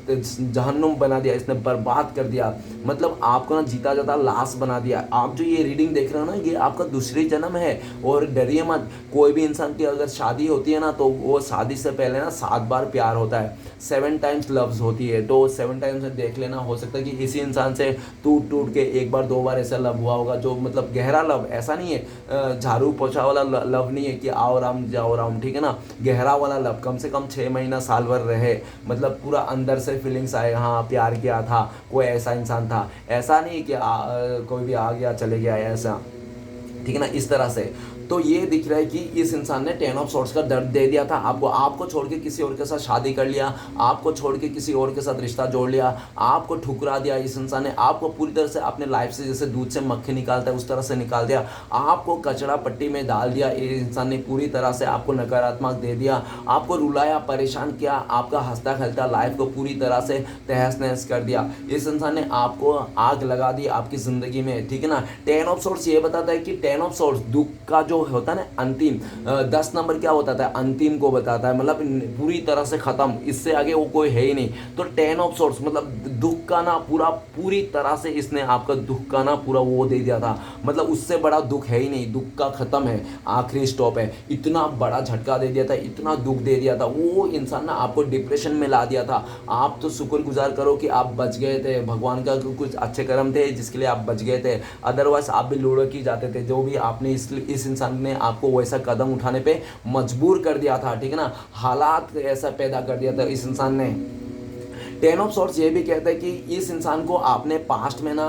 जहन्नुम बना दिया, इसने बर्बाद कर दिया, मतलब आपको ना जीता जाता लाश बना दिया। आप जो ये रीडिंग देख रहे हो ना, ये आपका दूसरी जन्म है। और डरिए मत, कोई भी इंसान की अगर शादी होती है ना, तो वो शादी से पहले ना 7 बार प्यार होता है, 7 टाइम्स लव्स होती है। तो 7 टाइम्स में देख लेना, हो सकता है कि इसी इंसान से टूट टूट के एक बार 2 बार ऐसा लव हुआ होगा, जो मतलब गहरा लव, ऐसा नहीं है झाड़ू पोछा वाला लव नहीं है कि आओ राम जाओ राम, ठीक है ना। गहरा वाला लव, कम से कम 6 महीना साल भर रहे, मतलब पूरा अंदर से फीलिंग्स आए, हाँ प्यार किया था, कोई ऐसा इंसान था, ऐसा नहीं कि कोई भी आ गया चले गया ऐसा, ठीक है ना, इस तरह से। तो ये दिख रहा है कि इस इंसान ने 10 ऑफ सॉर्ड्स का दर्द दे दिया था आपको, आपको छोड़ के किसी और के साथ शादी कर लिया, आपको छोड़ के किसी और के साथ रिश्ता जोड़ लिया, आपको ठुकरा दिया इस इंसान ने, आपको पूरी तरह से अपने लाइफ से जैसे दूध से मक्खी निकालता है उस तरह से निकाल दिया, आपको कचरा पट्टी में डाल दिया। इस इंसान ने पूरी तरह से आपको नकारात्मक दे दिया, आपको रुलाया, परेशान किया, आपका हंसता खेलता लाइफ को पूरी तरह से तहस नहस कर दिया। इस इंसान ने आपको आग लगा दी आपकी ज़िंदगी में, ठीक है ना। 10 ऑफ सॉर्ड्स ये बताता है कि 10 ऑफ सॉर्ड्स दुख का जो होता है ना अंतिम, 10 नंबर क्या बताता है, अंतिम को बताता है, मतलब पूरी तरह से खत्म, इससे आगे वो कोई है ही नहीं। तो 10 ऑफ सॉर्ड्स मतलब दुख का ना पूरी तरह से इसने आपका दुख का ना पूरा वो दे दिया था, मतलब उससे बड़ा दुख है ही नहीं, दुख का खत्म है, आखिरी स्टॉप है। इतना बड़ा झटका दे दिया था, इतना दुख दे दिया था, वो इंसान ना आपको डिप्रेशन में ला दिया था। आप तो शुक्रगुजार करो कि आप बच गए थे, भगवान का कुछ अच्छे कर्म थे जिसके लिए आप बच गए थे, अदरवाइज आप भी लुढ़क ही जाते थे। जो भी आपने इस इंसान ने आपको वैसा कदम उठाने पे मजबूर कर दिया था, ठीक है ना, हालात ऐसा पैदा कर दिया था इस इंसान ने। 10 ऑफ सॉर्ड्स ये भी कहता है कि इस इंसान को आपने पास्ट में ना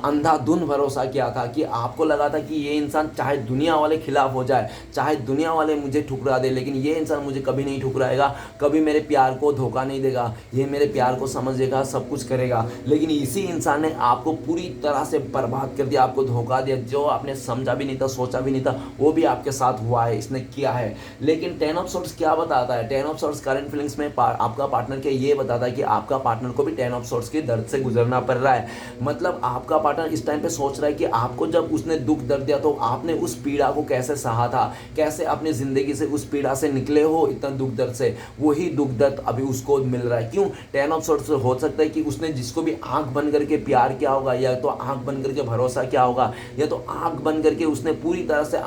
अंधाधुंध भरोसा किया था, कि आपको लगा था कि ये इंसान चाहे दुनिया वाले खिलाफ हो जाए, चाहे दुनिया वाले मुझे ठुकरा दे, लेकिन ये इंसान मुझे कभी नहीं ठुकराएगा, कभी मेरे प्यार को धोखा नहीं देगा, ये मेरे प्यार को समझेगा, सब कुछ करेगा। लेकिन इसी इंसान ने आपको पूरी तरह से बर्बाद कर दिया, आपको धोखा दिया, जो आपने समझा भी नहीं था, सोचा भी नहीं था, वो भी आपके साथ हुआ है, इसने किया है। लेकिन 10 ऑफ सॉर्ड्स क्या बताता है, 10 ऑफ सॉर्ड्स करंट फीलिंग्स में आपका पार्टनर के ये बताता है कि आपका आपका पार्टनर को भी 10 ऑफ सोर्ट्स के दर्द से गुजरना पड़ रहा है। मतलब आपका पार्टनर इस टाइम पे सोच रहा है कि आपको जब उसने दुख दर्द दिया तो आपने उस पीड़ा को कैसे सहा था, कैसे अपनी ज़िंदगी से उस पीड़ा से निकले हो इतना दुख दर्द से, वही दुख दर्द अभी उसको मिल रहा है। क्यों? 10 ऑफ सोर्ट्स हो सकता है कि उसने जिसको भी आंख बंद करके प्यार किया होगा, या तो आंख बंद करके भरोसा किया होगा, या तो आंख बंद करके उसने पूरी तरह से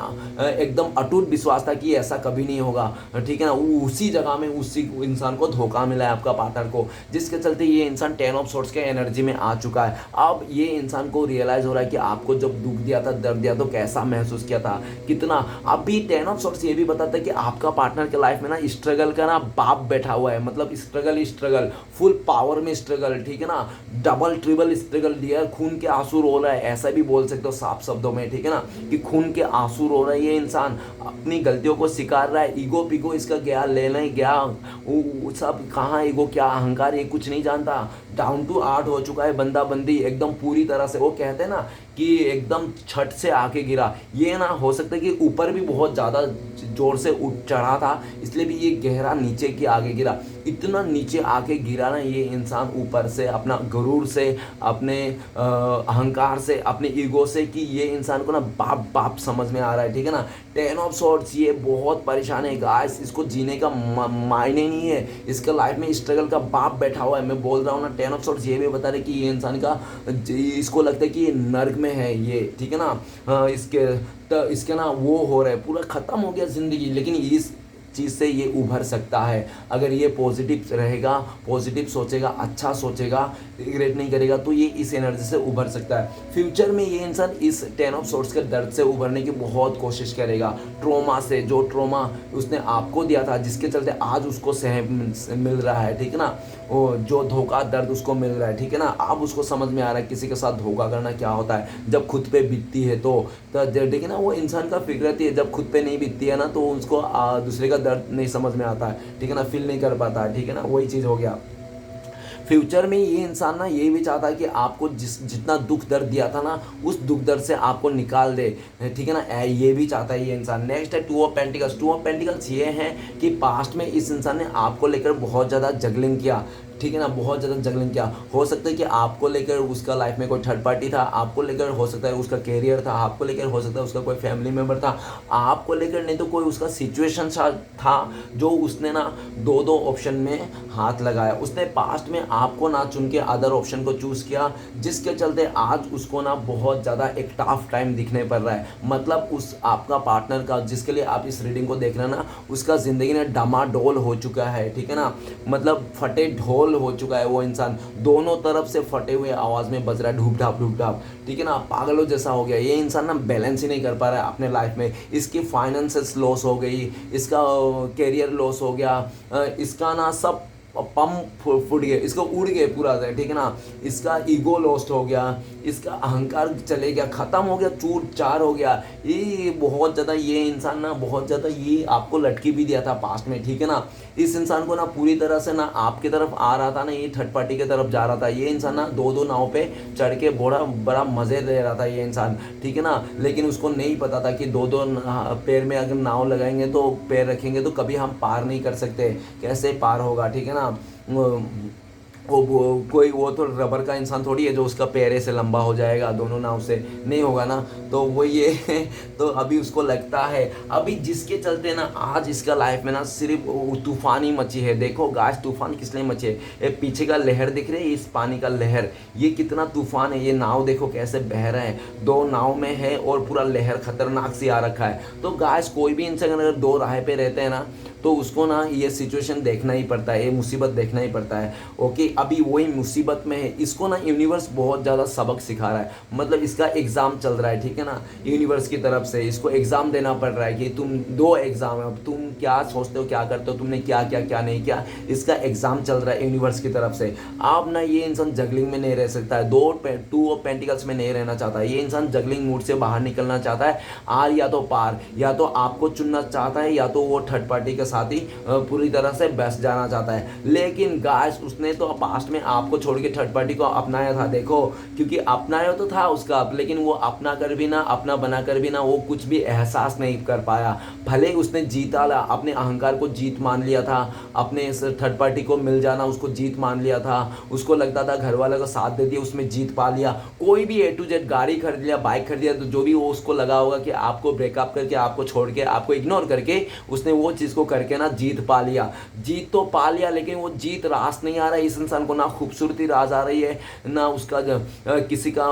एकदम अटूट विश्वास था कि ऐसा कभी नहीं होगा, ठीक है ना, उसी जगह में उसी इंसान को धोखा मिला है आपका पार्टनर को, जिसके चलते ये इंसान 10 ऑफ सोर्ट्स के एनर्जी में आ चुका है। अब ये इंसान को रियलाइज हो रहा है कि आपको जब दुख दिया था, दर्द दिया तो कैसा महसूस किया था, कितना। अभी 10 ऑफ सोर्ट्स ये भी बताता है कि आपका पार्टनर के लाइफ में ना स्ट्रगल का ना बाप बैठा हुआ है। मतलब स्ट्रगल ही स्ट्रगल, फुल पावर में स्ट्रगल, ठीक है ना, डबल ट्रिपल स्ट्रगल दिया, खून के आंसू रो रहा है, ऐसा भी बोल सकते हो साफ शब्दों में, ठीक है ना, कि खून के आंसू रो रहा है। ये इंसान अपनी गलतियों को स्वीकार रहा है। ईगो पिगो इसका गया, लेने गया, वो सब कहाँ, ईगो क्या, अहंकार, ये कुछ नहीं जानता। डाउन टू अर्थ हो चुका है बंदा बंदी एकदम पूरी तरह से। वो कहते हैं ना कि एकदम छत से आके गिरा। ये ना हो सकता है कि ऊपर भी बहुत ज़्यादा जोर से उठ चढ़ा था, इसलिए भी ये गहरा नीचे की आगे गिरा। इतना नीचे आके गिरा ना ये इंसान ऊपर से, अपना गुरूर से, अपने अहंकार से, अपने ईगो से, कि ये इंसान को ना बाप बाप समझ में आ रहा है, ठीक है ना। 10 ऑफ सोर्ट्स ये बहुत परेशान है गाइस, इसको जीने का मायने नहीं है, इसका लाइफ में स्ट्रगल का बाप बैठा हुआ है। मैं बोल रहा हूँ ना, 10 ऑफ सोर्ट्स ये भी बता रहे कि ये इंसान का, इसको लगता है कि ये नर्क में है ये, ठीक है ना, इसके ना वो हो रहा है, पूरा ख़त्म हो गया ज़िंदगी। लेकिन इस चीज़ से ये उभर सकता है अगर ये पॉजिटिव रहेगा, पॉजिटिव सोचेगा, अच्छा सोचेगा, रिग्रेट नहीं करेगा, तो ये इस एनर्जी से उभर सकता है। फ्यूचर में ये इंसान इस 10 ऑफ सोर्ट्स के दर्द से उभरने की बहुत कोशिश करेगा। ट्रोमा से, जो ट्रोमा उसने आपको दिया था, जिसके चलते आज उसको सह मिल रहा है, ठीक है ना, वो जो धोखा दर्द उसको मिल रहा है, ठीक है ना, अब उसको समझ में आ रहा है किसी के साथ धोखा करना क्या होता है, जब खुद पे बीतती है तो ठीक है ना। वो इंसान का फिक्रत है, जब खुद पे नहीं बीतती है ना तो उसको दूसरे का दर्द नहीं समझ में आता है, ठीक है ना, फील नहीं कर पाता है, ठीक है ना, वही चीज़ हो गया। फ्यूचर में ये इंसान ना ये भी चाहता है कि आपको जितना दुख दर्द दिया था ना, उस दुख दर्द से आपको निकाल दे, ठीक है ना, ये भी चाहता है ये इंसान। नेक्स्ट है 2 ऑफ पेंटिकल्स। 2 ऑफ पेंटिकल्स ये है कि पास्ट में इस इंसान ने आपको लेकर बहुत ज़्यादा जगलिंग किया, ठीक है ना, बहुत ज़्यादा जगलिंग किया। हो सकता है कि आपको लेकर उसका लाइफ में कोई थर्ड पार्टी था, आपको लेकर हो सकता है उसका कैरियर था, आपको लेकर हो सकता है उसका कोई फैमिली मेम्बर था, आपको लेकर नहीं तो कोई उसका सिचुएशन था जो उसने ना दो दो ऑप्शन में हाथ लगाया। उसने पास्ट में आपको ना चुन के अदर ऑप्शन को चूज़ किया, जिसके चलते आज उसको ना बहुत ज़्यादा एक टफ टाइम दिखने पड़ रहा है। मतलब उस आपका पार्टनर का, जिसके लिए आप इस रीडिंग को देख रहे हैं ना, उसका ज़िंदगी में डामाडोल हो चुका है, ठीक है ना, मतलब फटे ढोल हो चुका है वो इंसान, दोनों तरफ से फटे हुए आवाज़ में बज रहा है, ढूप ढाप, ठीक है ना, पागलों जैसा हो गया। ये इंसान ना बैलेंस ही नहीं कर पा रहा है अपने लाइफ में। इसकी फाइनेंसेस लॉस हो गई, इसका कैरियर लॉस हो गया, इसका ना सब पंप फूट गए, इसको उड़ गए पूरा, ठीक है ना, इसका ईगो लॉस्ट हो गया, इसका अहंकार चले गया, ख़त्म हो गया, चूर चार हो गया। ये बहुत ज़्यादा, ये इंसान ना बहुत ज़्यादा ये आपको लटकी भी दिया था पास्ट में, ठीक है ना। इस इंसान को ना पूरी तरह से ना आपकी तरफ आ रहा था ना, ये थर्ड पार्टी की तरफ जा रहा था। ये इंसान ना दो दो नाव पे चढ़ के बड़ा मज़े ले रहा था ये इंसान, ठीक है ना, लेकिन उसको नहीं पता था कि दो दो पैर में अगर नाव लगाएंगे तो पैर रखेंगे तो कभी हम पार नहीं कर सकते, कैसे पार होगा, ठीक है ना। कोई वो तो रबर का इंसान थोड़ी है जो उसका पैर से लंबा हो जाएगा, दोनों नाव से नहीं होगा ना, तो वो ये तो अभी उसको लगता है, अभी जिसके चलते ना आज इसका लाइफ में ना सिर्फ तूफान ही मची है। देखो गाइस, तूफान किस लिए मची है, ये पीछे का लहर दिख रही है, इस पानी का लहर, ये कितना तूफान है। ये नाव देखो कैसे बह रहा है, दो नाव में है और पूरा लहर खतरनाक सी आ रखा है। तो गाइस कोई भी इंसान अगर दो राह पे रहते हैं ना, तो उसको ना ये सिचुएशन देखना ही पड़ता है, ये मुसीबत देखना ही पड़ता है। ओके, अभी वही मुसीबत में है, इसको ना यूनिवर्स बहुत ज़्यादा सबक सिखा रहा है, मतलब इसका एग्ज़ाम चल रहा है, ठीक है ना, यूनिवर्स की तरफ से इसको एग्ज़ाम देना पड़ रहा है कि तुम दो एग्ज़ाम है, तुम क्या सोचते हो, क्या करते हो, तुमने क्या क्या क्या नहीं किया, इसका एग्ज़ाम चल रहा है यूनिवर्स की तरफ से। आप ना ये इंसान जगलिंग में नहीं रह सकता है, 2 ऑफ पेंटिकल्स में नहीं रहना चाहता है। ये इंसान जगलिंग मूड से बाहर निकलना चाहता है, आर या तो पार, या तो आपको चुनना चाहता है या तो वो थर्ड पार्टी के साथ साथ ही पूरी तरह से बस जाना चाहता है। लेकिन गाइस उसने तो पास्ट में आपको छोड़ के थर्ड पार्टी को अपनाया था, देखो, क्योंकि अपनाया तो था उसका, लेकिन वो अपना कर भी ना, अपना बना कर भी ना, वो कुछ भी एहसास नहीं कर पाया। भले उसने जीता ला, अपने अहंकार को जीत मान लिया था, अपने इस थर्ड पार्टी को मिल जाना उसको जीत मान लिया था, उसको लगता था घर वालों का साथ दे दिया उसमें जीत पा लिया। कोई भी A to Z गाड़ी खरीद लिया, बाइक खरीद लिया, तो जो भी वो उसको लगा होगा कि आपको ब्रेकअप करके, आपको छोड़ के, आपको इग्नोर करके उसने वो चीज़ को करके ना जीत पा लिया। जीत तो पा लिया, लेकिन वो जीत रास नहीं आ रहा है इस इंसान को, ना खूबसूरती राज आ रही है, ना उसका किसी का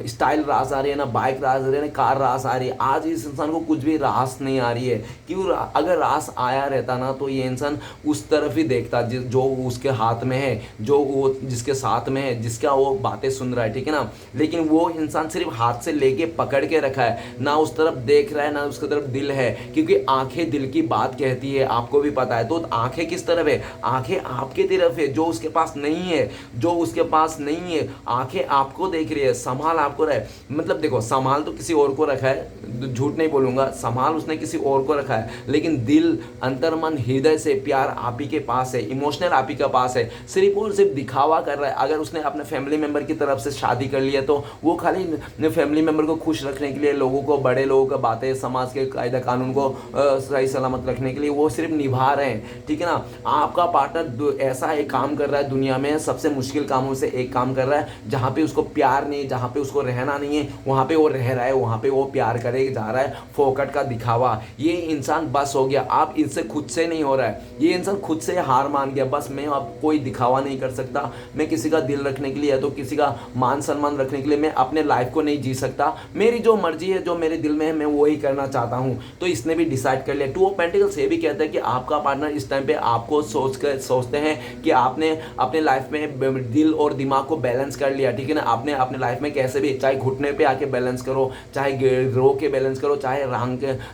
स्टाइल रास आ रही है, ना बाइक रास आ रही है, ना कार रास आ रही है। आज इस इंसान को कुछ भी रास नहीं आ रही है। क्यों? अगर रास आया रहता ना तो ये इंसान उस तरफ ही देखता जो उसके हाथ में है, जो वो जिसके साथ में है, जिसका वो बातें सुन रहा है, ठीक है ना। लेकिन वो इंसान सिर्फ हाथ से लेके पकड़ के रखा है, ना उस तरफ देख रहा है, ना उसकी तरफ दिल है, क्योंकि आंखें दिल की बात कहती है, आपको भी पता है। तो आंखें किस तरफ है? आंखें आपके तरफ है, जो उसके पास नहीं है, जो उसके पास नहीं है। आंखें आपको देख रही है, संभाल आपको रहा है। मतलब देखो, संभाल तो किसी और को रखा है, झूठ नहीं बोलूंगा, संभाल उसने किसी और को रखा है, लेकिन दिल, अंतर, मन, हृदय से प्यार आप ही के पास है, इमोशनल आप ही के पास है। सिर्फ और सिर्फ दिखावा कर रहा है। अगर उसने अपने फैमिली मेंबर की तरफ से शादी कर लिया तो वो खाली फैमिली मेंबर को खुश रखने के लिए, लोगों को, बड़े लोगों का बातें, समाज के कायदा कानून को सही सलामत रखने के लिए वो सिर्फ निभा रहे हैं, ठीक है ना। आपका पार्टनर ऐसा एक काम कर रहा है, दुनिया में सबसे मुश्किल कामों से एक काम कर रहा है, जहाँ पे उसको प्यार नहीं, जहाँ पे उसको रहना नहीं है, वहाँ पे वो रह रहा है, वहाँ पे वो प्यार करे जा रहा है। फोकट का दिखावा, ये इंसान बस हो गया। आप इससे खुद से नहीं हो रहा है, ये इंसान खुद से हार मान गया। बस मैं अब कोई दिखावा नहीं कर सकता, मैं किसी का दिल रखने के लिए या तो किसी का मान सम्मान रखने के लिए मैं अपने लाइफ को नहीं जी सकता। मेरी जो मर्जी है, जो मेरे दिल में है, मैं वो ही करना चाहता हूँ। तो इसने भी डिसाइड कर लिया। टू ऑफ पेंटिकल्स ये भी कहता है कि आपका पार्टनर इस टाइम पे आपको सोचते हैं कि आपने अपने लाइफ में दिल और दिमाग को बैलेंस कर लिया, ठीक है ना। आपने अपने लाइफ में कैसे भी, चाहे घुटने पे आके बैलेंस करो, चाहे रो के बैलेंस करो, चाहे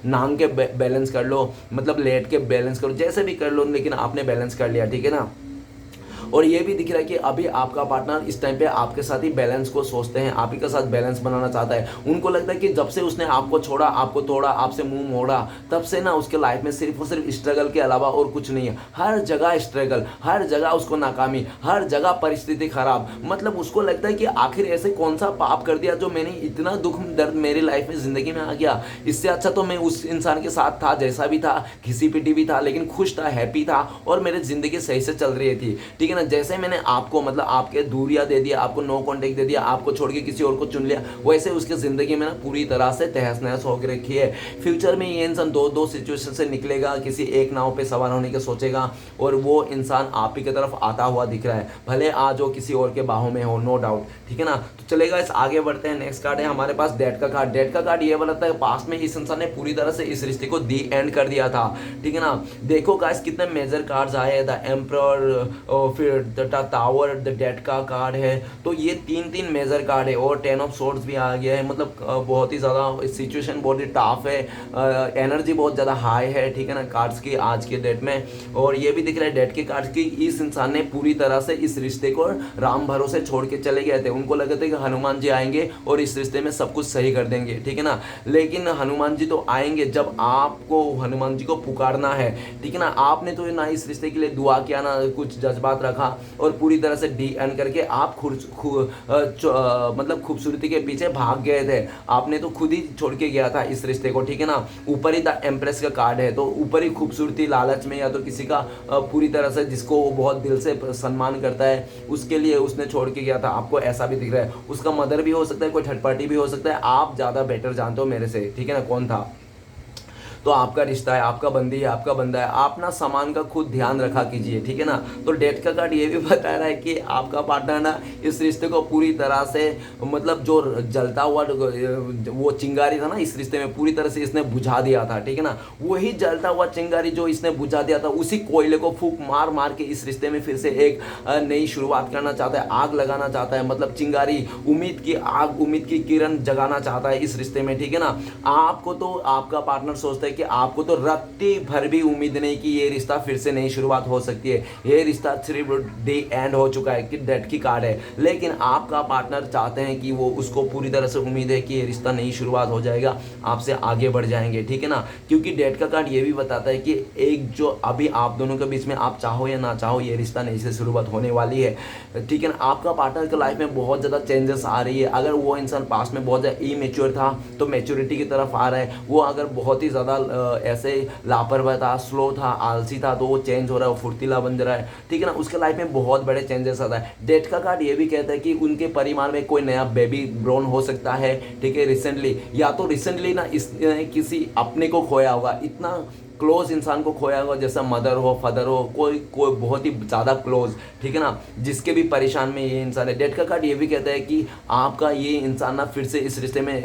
नांग के बैलेंस कर लो, मतलब लेट के बैलेंस करो, जैसे भी कर लो, लेकिन आपने बैलेंस कर लिया, ठीक है ना। और ये भी दिख रहा है कि अभी आपका पार्टनर इस टाइम पे आपके साथ ही बैलेंस को सोचते हैं, आप ही के साथ बैलेंस बनाना चाहता है। उनको लगता है कि जब से उसने आपको छोड़ा, आपको तोड़ा, आपसे मुंह मोड़ा, तब से ना उसके लाइफ में सिर्फ और सिर्फ स्ट्रगल के अलावा और कुछ नहीं है। हर जगह स्ट्रगल, हर जगह उसको नाकामी, हर जगह परिस्थिति खराब। मतलब उसको लगता है कि आखिर ऐसे कौन सा पाप कर दिया जो मैंने इतना दुख दर्द मेरी लाइफ में, जिंदगी में आ गया। इससे अच्छा तो मैं उस इंसान के साथ था, जैसा भी था, घिसी पिटी भी था, लेकिन खुश था, हैप्पी था, और मेरी जिंदगी सही से चल रही थी, ठीक है ना। जैसे मैंने आपको, मतलब आपके दूरिया दे दिया, आपको नो कांटेक्ट दे दिया, आपको छोड़ के किसी और को चुन लिया, वैसे उसके जिंदगी में ना पूरी तरह से तहस नहस होकर रखी है। फ्यूचर में ये इंसान दो सिचुएशन से निकलेगा, किसी एक नाव पे सवार होने के सोचेगा, और वो इंसान आप ही की तरफ आता हुआ दिख रहा है, भले आज वो किसी और के बाहों में हो, नो डाउट, ठीक है ना। तो चलेगा, इस आगे बढ़ते हैं। नेक्स्ट कार्ड है हमारे पास डेथ का कार्ड। डेथ का कार्ड ये बताता है पास्ट में इस इंसान ने पूरी तरह से इस रिश्ते को दी एंड कर दिया था, ठीक है ना। देखो गाइस कितने मेजर कार्ड्स आए, द एम्परर, फिर द टावर, द डेथ का कार्ड है। तो ये तीन मेजर कार्ड है, और 10 ऑफ सोर्ड्स भी आ गया है। मतलब बहुत ही ज़्यादा सिचुएशन बहुत ही टफ है, एनर्जी बहुत ज़्यादा हाई है, ठीक है ना, कार्ड्स की आज के डेट में। और ये भी दिख रहा है डेथ के कार्ड्स की, इस इंसान ने पूरी तरह से इस रिश्ते को राम भरोसे छोड़ के चले गए थे। उनको लगे थे कि हनुमान जी आएंगे और इस रिश्ते में सब कुछ सही कर देंगे, ठीक है ना। लेकिन हनुमान जी तो आएंगे जब आपको हनुमान जी को पुकारना है, ठीक है ना। आपने तो ना इस रिश्ते के लिए दुआ किया, ना कुछ जज्बात रखा, और पूरी तरह से डी एंड करके आप मतलब खूबसूरती के पीछे भाग गए थे। आपने तो खुद ही छोड़ के गया था इस रिश्ते को, ठीक है ना। ऊपर ही द एम्प्रेस का कार्ड है, तो ऊपर ही खूबसूरती, लालच में, या तो किसी का पूरी तरह से जिसको वो बहुत दिल से सम्मान करता है, उसके लिए उसने छोड़ के गया था। आपको ऐसा भी दिख रहा है। उसका मदर भी हो सकता है, कोई थर्ड पार्टी भी हो सकता है, आप ज़्यादा बेटर जानते हो मेरे से, ठीक है ना, कौन था। तो आपका रिश्ता है, आपका बंदी है, आपका बंदा है, आप ना सामान का खुद ध्यान रखा कीजिए, ठीक है ना। तो डेथ का कार्ड ये भी बता रहा है कि आपका पार्टनर ना इस रिश्ते को पूरी तरह से, मतलब जो जलता हुआ वो चिंगारी था ना इस रिश्ते में, पूरी तरह से इसने बुझा दिया था, ठीक है ना। वही जलता हुआ चिंगारी जो इसने बुझा दिया था, उसी कोयले को फूंक मार मार के इस रिश्ते में फिर से एक नई शुरुआत करना चाहता है, आग लगाना चाहता है। मतलब चिंगारी, उम्मीद की आग, उम्मीद की किरण जगाना चाहता है इस रिश्ते में, ठीक है ना। आपको तो आपका पार्टनर सोचता है है कि आपको तो रत्ती भर भी उम्मीद नहीं कि ये रिश्ता फिर से नई शुरुआत हो सकती है, ये रिश्ता सिर्फ दी एंड हो चुका है, कि डेथ की कार्ड है। लेकिन आपका पार्टनर चाहते हैं कि वो, उसको पूरी तरह से उम्मीद है कि ये रिश्ता नई शुरुआत हो जाएगा, आपसे आगे बढ़ जाएंगे, ठीक है ना। क्योंकि डेथ का कार्ड ये भी बताता है कि एक जो अभी आप दोनों के बीच में, आप चाहो या ना चाहो, ये रिश्ता नई से शुरुआत होने वाली है, ठीक है ना। आपका पार्टनर के लाइफ में बहुत ज़्यादा चेंजेस आ रही है। अगर वो इंसान पास्ट में बहुत ज़्यादा इमेच्योर था तो मैच्योरिटी की तरफ आ रहा है। वो अगर बहुत ही ज़्यादा ऐसे लापरवाह था, स्लो था, आलसी था, तो वो चेंज हो रहा है, वो फुर्तीला बन रहा है, ठीक है ना। उसके लाइफ में बहुत बड़े चेंजेस आता है। डेथ का कार्ड ये भी कहता है कि उनके परिवार में कोई नया बेबी ब्रोन हो सकता है, ठीक है, रिसेंटली, या तो रिसेंटली ना इस किसी अपने को खोया होगा, इतना क्लोज इंसान को खोया होगा, जैसा मदर हो, फादर हो, कोई कोई बहुत ही ज़्यादा क्लोज, ठीक है ना, जिसके भी परेशान में ये इंसान है। डेथ का कार्ड ये भी कहता है कि आपका ये इंसान ना फिर से इस रिश्ते में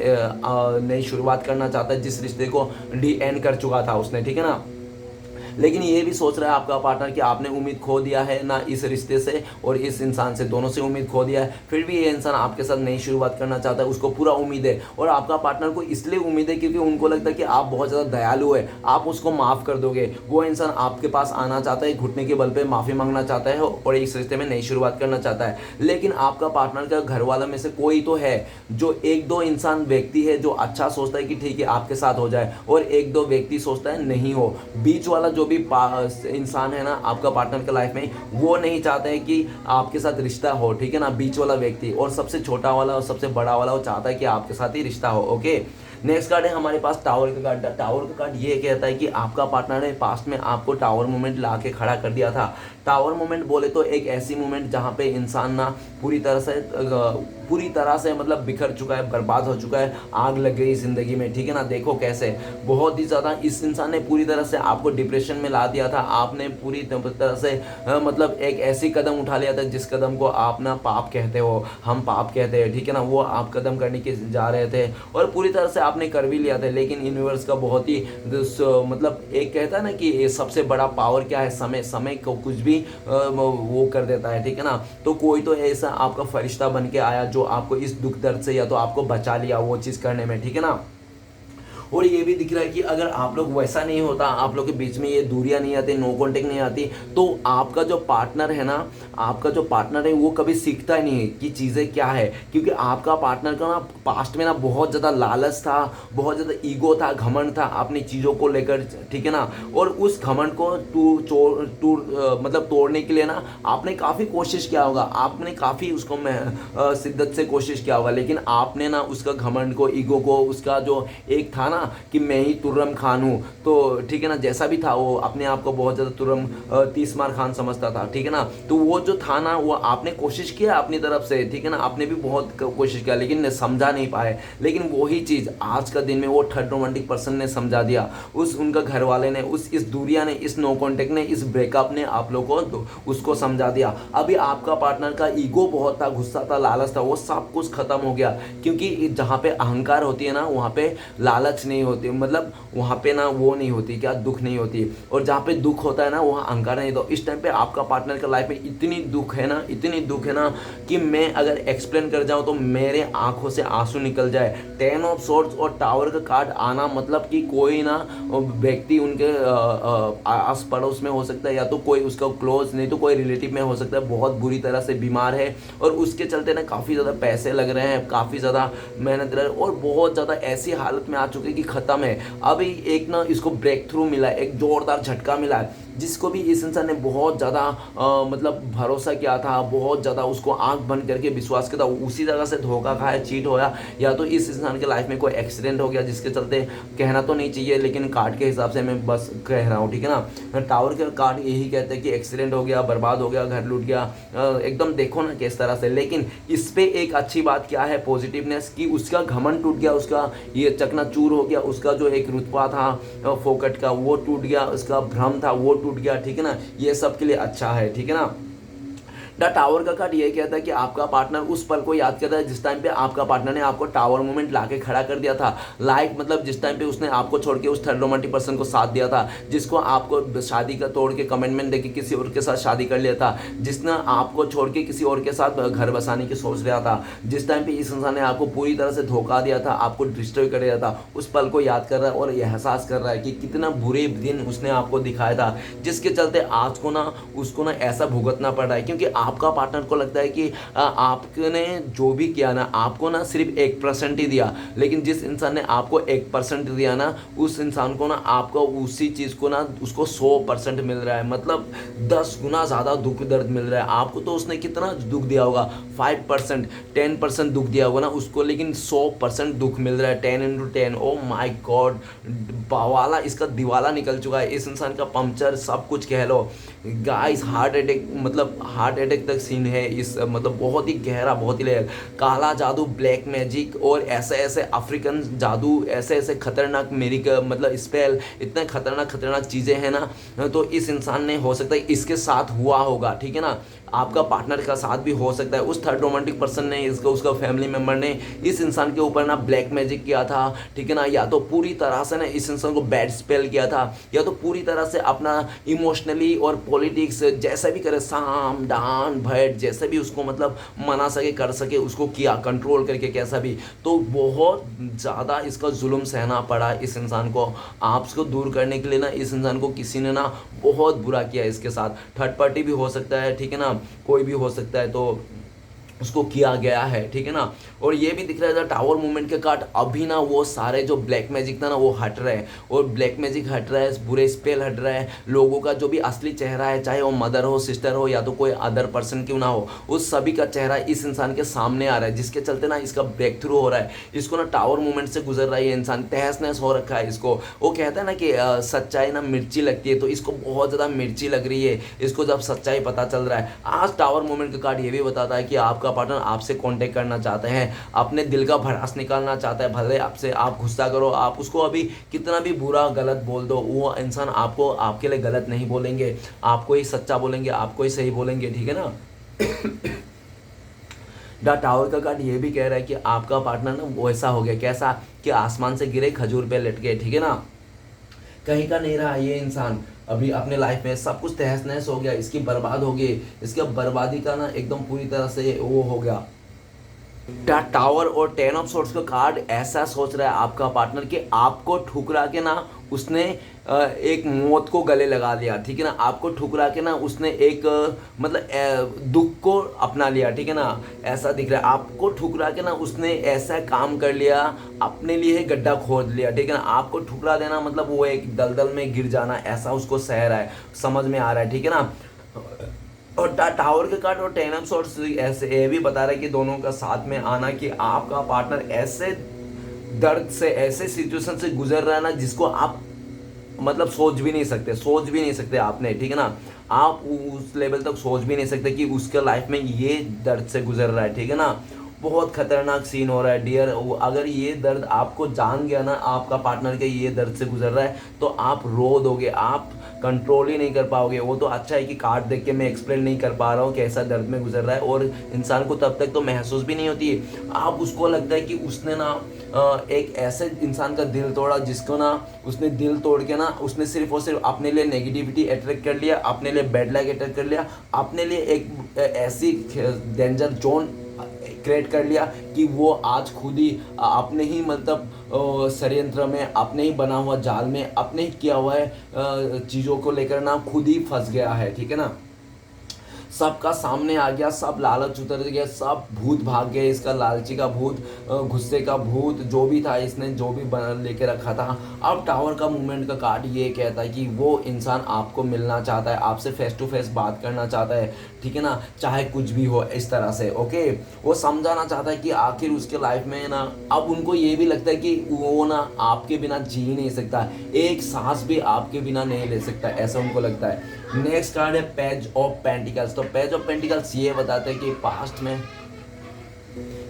नई शुरुआत करना चाहता है, जिस रिश्ते को डी एंड कर चुका था उसने, ठीक है ना। लेकिन ये भी सोच रहा है आपका पार्टनर कि आपने उम्मीद खो दिया है ना इस रिश्ते से और इस इंसान से, दोनों से उम्मीद खो दिया है, फिर भी ये इंसान आपके साथ नई शुरुआत करना चाहता है, उसको पूरा उम्मीद है। और आपका पार्टनर को इसलिए उम्मीद है क्योंकि उनको लगता है कि आप बहुत ज़्यादा दयालु है, आप उसको माफ़ कर दोगे। वो इंसान आपके पास आना चाहता है, घुटने के बल पर माफ़ी मांगना चाहता है और इस रिश्ते में नई शुरुआत करना चाहता है। लेकिन आपका पार्टनर का घर वाला में से कोई तो है, जो एक दो इंसान व्यक्ति है जो अच्छा सोचता है कि ठीक है आपके साथ हो जाए, और एक दो व्यक्ति सोचता है नहीं हो। बीच वाला जो भी इंसान है ना आपका पार्टनर के लाइफ में, वो नहीं चाहते हैं कि आपके साथ रिश्ता हो, ठीक है ना, बीच वाला व्यक्ति। और सबसे छोटा वाला और सबसे बड़ा वाला वो चाहता है कि आपके साथ ही रिश्ता हो। ओके, नेक्स्ट कार्ड है हमारे पास टावर का कार्ड। टावर का कार्ड ये कहता है कि आपका पार्टनर ने पास्ट में आपको टावर मोमेंट ला के खड़ा कर दिया था। टावर मोमेंट बोले तो एक ऐसी मोमेंट जहाँ पे इंसान ना पूरी तरह से मतलब बिखर चुका है, बर्बाद हो चुका है, आग लग गई ज़िंदगी में, ठीक है ना। देखो कैसे बहुत ही ज़्यादा इस इंसान ने पूरी तरह से आपको डिप्रेशन में ला दिया था। आपने पूरी तरह से मतलब एक ऐसी कदम उठा लिया था जिस कदम को आप ना पाप कहते हो, हम पाप कहते हैं, ठीक है ना। वो आप कदम करने के जा रहे थे और पूरी तरह से आपने कर भी लिया था। लेकिन यूनिवर्स का बहुत ही मतलब एक कहता है ना कि ये सबसे बड़ा पावर क्या है, समय। समय को कुछ भी वो कर देता है, ठीक है ना। तो कोई तो ऐसा आपका फरिश्ता बन के आया जो आपको इस दुख दर्द से या तो आपको बचा लिया वो चीज़ करने में, ठीक है ना। और ये भी दिख रहा है कि अगर आप लोग वैसा नहीं होता, आप लोग के बीच में ये दूरियां नहीं आती, नो कॉन्टेक्ट नहीं आती, तो आपका जो पार्टनर है ना, आपका जो पार्टनर है वो कभी सीखता ही नहीं है कि चीज़ें क्या है। क्योंकि आपका पार्टनर का ना पास्ट में ना बहुत ज़्यादा लालच था, बहुत ज़्यादा ईगो था, घमंड था अपनी चीज़ों को लेकर, ठीक है ना। और उस घमंड को मतलब तोड़ने के लिए ना आपने काफ़ी कोशिश किया होगा, आपने काफ़ी उसको शिद्दत से कोशिश किया होगा, लेकिन आपने ना उसका घमंड को, ईगो को, उसका जो एक था ना कि मैं ही तुर्रम खान हूँ, तो ठीक है ना, जैसा भी था वो अपने आप को बहुत ज़्यादा तुर्रम तीसमार खान समझता था, ठीक है ना। तो वो जो था ना वो आपने कोशिश किया अपनी तरफ से, ठीक है ना, आपने भी बहुत कोशिश किया लेकिन समझा नहीं पाए। लेकिन वही चीज़ आज का दिन में वो थर्ड रोमांटिक पर्सन ने समझा दिया, उनका घर वाले ने, इस दूरिया ने, इस नो कॉन्टेक्ट ने, इस ब्रेकअप ने आप लोगों को उसको समझा दिया। अभी आपका पार्टनर का ईगो बहुत था, गुस्सा था, लालच था, वो सब कुछ खत्म हो गया। क्योंकि जहाँ पे अहंकार होती है ना वहाँ पे लालच नहीं होती, मतलब वहाँ पे ना वो नहीं होती, क्या दुख नहीं होती। और जहाँ पे दुख होता है ना वहाँ अहंकार नहीं। तो इस टाइम पे आपका पार्टनर का लाइफ में इतनी दुख है ना कि मैं अगर एक्सप्लेन कर जाऊँ तो मेरे आंखों से आंसू निकल जाए। 10 ऑफ सोर्ड्स और टावर का कार्ड आना मतलब कि कोई ना व्यक्ति उनके आस पड़ोस में हो सकता है, या तो कोई उसका क्लोज, नहीं तो कोई रिलेटिव में हो सकता है, बहुत बुरी तरह से बीमार है और उसके चलते ना काफ़ी ज़्यादा पैसे लग रहे हैं, काफ़ी ज़्यादा मेहनत रहे और बहुत ज़्यादा ऐसी हालत में आ चुके कि ख़त्म है। अभी एक ना इसको ब्रेक थ्रू मिला है, एक जोरदार झटका मिला है, जिसको भी इस इंसान ने बहुत ज़्यादा मतलब भरोसा किया था, बहुत ज़्यादा उसको आंख बंद करके विश्वास किया था, उसी जगह से धोखा खाया, चीट होया, या तो इस इंसान के लाइफ में कोई एक्सीडेंट हो गया जिसके चलते, कहना तो नहीं चाहिए लेकिन कार्ड के हिसाब से मैं बस कह रहा हूँ, ठीक है ना। टावर के कार्ड यही कहते हैं कि एक्सीडेंट हो गया, बर्बाद हो गया, घर लूट गया, एकदम देखो ना किस तरह से। लेकिन इस पर एक अच्छी बात क्या है, पॉजिटिवनेस, कि उसका घमंड टूट गया, उसका ये चकनाचूर हो गया, उसका जो एक रुतबा था फोकट का वो टूट गया, उसका भ्रम था वो टूट गया, ठीक है ना। ये सब के लिए अच्छा है, ठीक है ना। द टावर का कार्ड ये कहता है कि आपका पार्टनर उस पल को याद करता है जिस टाइम पे आपका पार्टनर ने आपको टावर मोमेंट लाके खड़ा कर दिया था। मतलब जिस टाइम पे उसने आपको छोड़ के उस थर्ड रोमांटिक पर्सन को साथ दिया था, जिसको आपको शादी का तोड़ के कमिटमेंट देके किसी और के साथ शादी कर लिया था, जिसने आपको छोड़ के किसी और के साथ घर बसाने की सोच रहा था, जिस टाइम पे इस इंसान ने आपको पूरी तरह से धोखा दिया था, आपको डिस्ट्रॉय कर दिया था, उस पल को याद कर रहा है और एहसास कर रहा है कि कितना बुरे दिन उसने आपको दिखाया था, जिसके चलते आज को ना उसको ना ऐसा भुगतना पड़ रहा है। क्योंकि आपका पार्टनर को लगता है कि आपने जो भी किया ना, आपको ना सिर्फ 1% ही दिया, लेकिन जिस इंसान ने आपको 1% दिया ना, उस इंसान को ना आपको उसी चीज़ को ना उसको 100% मिल रहा है, मतलब 10 गुना ज़्यादा दुख दर्द मिल रहा है। आपको तो उसने कितना दुख दिया होगा, 5% 10% दुख दिया होगा ना उसको, लेकिन 100% दुख मिल रहा है, 10x10। ओ माई गॉड, बवाला इसका दिवाला निकल चुका है, इस इंसान का पंक्चर सब कुछ कह लो गाइस। हार्ट अटैक, मतलब हार्ट अटैक तक सीन है इस, मतलब बहुत ही गहरा, बहुत ही लेयर। काला जादू, ब्लैक मैजिक और ऐसे ऐसे अफ्रीकन जादू, ऐसे ऐसे खतरनाक मतलब स्पेल, इतने खतरनाक चीज़ें हैं ना, तो इस इंसान ने हो सकता है इसके साथ हुआ होगा, ठीक है ना। आपका पार्टनर का साथ भी हो सकता है, उस थर्ड रोमांटिक पर्सन ने इसको, उसका फैमिली मेम्बर ने इस इंसान के ऊपर ना ब्लैक मैजिक किया था, ठीक है ना, या तो पूरी तरह से ना इस इंसान को बैड स्पेल किया था, या तो पूरी तरह से अपना इमोशनली और पॉलिटिक्स जैसा भी करे, साम डान भैट जैसे भी उसको मतलब मना सके कर सके, उसको किया कंट्रोल करके कैसा भी। तो बहुत ज़्यादा इसका जुल्म सहना पड़ा इस इंसान को। आपको दूर करने के लिए ना इस इंसान को किसी ने ना बहुत बुरा किया इसके साथ। थर्ड पार्टी भी हो सकता है, ठीक है ना, कोई भी हो सकता है, तो उसको किया गया है, ठीक है ना। और ये भी दिख रहा है टावर मूवमेंट के कार्ड, अभी ना वो सारे जो ब्लैक मैजिक था ना वो हट रहे हैं, और ब्लैक मैजिक हट रहा है, बुरे स्पेल हट रहा है, लोगों का जो भी असली चेहरा है, चाहे वो मदर हो, सिस्टर हो, या तो कोई अदर पर्सन क्यों ना हो, उस सभी का चेहरा इस इंसान के सामने आ रहा है, जिसके चलते ना इसका ब्रेक थ्रू हो रहा है। इसको ना टावर मूवमेंट से गुजर रहा है ये इंसान, तहस नहस हो रखा है इसको। वो कहता है ना कि सच्चाई ना मिर्ची लगती है, तो इसको बहुत ज़्यादा मिर्ची लग रही है इसको जब सच्चाई पता चल रहा है। आज टावर मूवमेंट का कार्ड ये भी बताता है कि आपका पार्टनर आपसे कांटेक्ट करना चाहते हैं, अपने दिल का भड़ास निकालना चाहता है, भले आपसे आप गुस्सा करो, आप उसको अभी कितना भी बुरा गलत बोल दो, वो इंसान आपको आपके लिए गलत नहीं बोलेंगे, आपको ही सच्चा बोलेंगे, आपको ही सही बोलेंगे, ठीक है ना। द टावर का कार्ड ये भी कह रहा है कि आपका पार्टनर ना वैसा हो गया, कैसा कि आसमान से गिरे खजूर पे लटके, ठीक है ना, कहीं का नहीं रहा ये इंसान। अभी अपने लाइफ में सब कुछ तहस नहस हो गया, इसकी बर्बाद हो गई, इसके बर्बादी का ना एकदम पूरी तरह से वो हो गया। टावर और 10 ऑफ सोर्ड्स का कार्ड ऐसा सोच रहा है आपका पार्टनर कि आपको ठुकरा के ना उसने एक मौत को गले लगा लिया, ठीक है ना, आपको ठुकरा के ना उसने एक मतलब दुख को अपना लिया, ठीक है ना, ऐसा दिख रहा है। आपको ठुकरा के ना उसने ऐसा काम कर लिया, अपने लिए गड्ढा खोद लिया, ठीक है ना। आपको ठुकरा देना मतलब वो एक दलदल में गिर जाना, ऐसा उसको सह रहा है, समझ में आ रहा है, ठीक है ना। और टावर के कार्ड और 10 ऑफ सॉर्ड्स ऐसे ये भी बता रहा है कि दोनों का साथ में आना, कि आपका पार्टनर ऐसे दर्द से, ऐसे सिचुएशन से गुजर रहा है ना जिसको आप मतलब सोच भी नहीं सकते आपने, ठीक है ना, आप उस लेवल तक सोच भी नहीं सकते कि उसके लाइफ में ये दर्द से गुजर रहा है, ठीक है ना। बहुत खतरनाक सीन हो रहा है डियर। अगर ये दर्द आपको जान गया ना, आपका पार्टनर के ये दर्द से गुजर रहा है, तो आप रो दोगे, आप कंट्रोल ही नहीं कर पाओगे। वो तो अच्छा है कि कार्ड देख के मैं एक्सप्लेन नहीं कर पा रहा हूँ कैसा दर्द में गुजर रहा है, और इंसान को तब तक तो महसूस भी नहीं होती है। आप उसको लगता है कि उसने ना एक ऐसे इंसान का दिल तोड़ा जिसको ना उसने दिल तोड़ के ना उसने सिर्फ और सिर्फ अपने लिए नेगेटिविटी अट्रैक्ट कर लिया, अपने लिए बैड लक अट्रैक्ट कर लिया, अपने लिए एक ऐसी डेंजर जोन क्रिएट कर लिया कि वो आज खुद ही अपने ही मतलब षड्यंत्र में, अपने ही बना हुआ जाल में, अपने ही किया हुआ है चीज़ों को लेकर ना खुद ही फंस गया है, ठीक है ना। सबका सामने आ गया, सब लालच उतर गया, सब भूत भाग गए, इसका लालची का भूत, गुस्से का भूत, जो भी था इसने जो भी लेके रखा था। अब टावर का मूवमेंट का कार्ड ये कहता है कि वो इंसान आपको मिलना चाहता है, आपसे फेस टू फेस बात करना चाहता है, ठीक है ना, चाहे कुछ भी हो इस तरह से, ओके। वो समझाना चाहता है कि आखिर उसके लाइफ में ना अब उनको ये भी लगता है कि वो ना आपके बिना जी नहीं सकता, एक सांस भी आपके बिना नहीं ले सकता, ऐसा उनको लगता है। नेक्स्ट कार्ड है पेज ऑफ पेंटिकल्स। तो पेज ऑफ पेंटिकल्स ये बताते हैं कि पास्ट में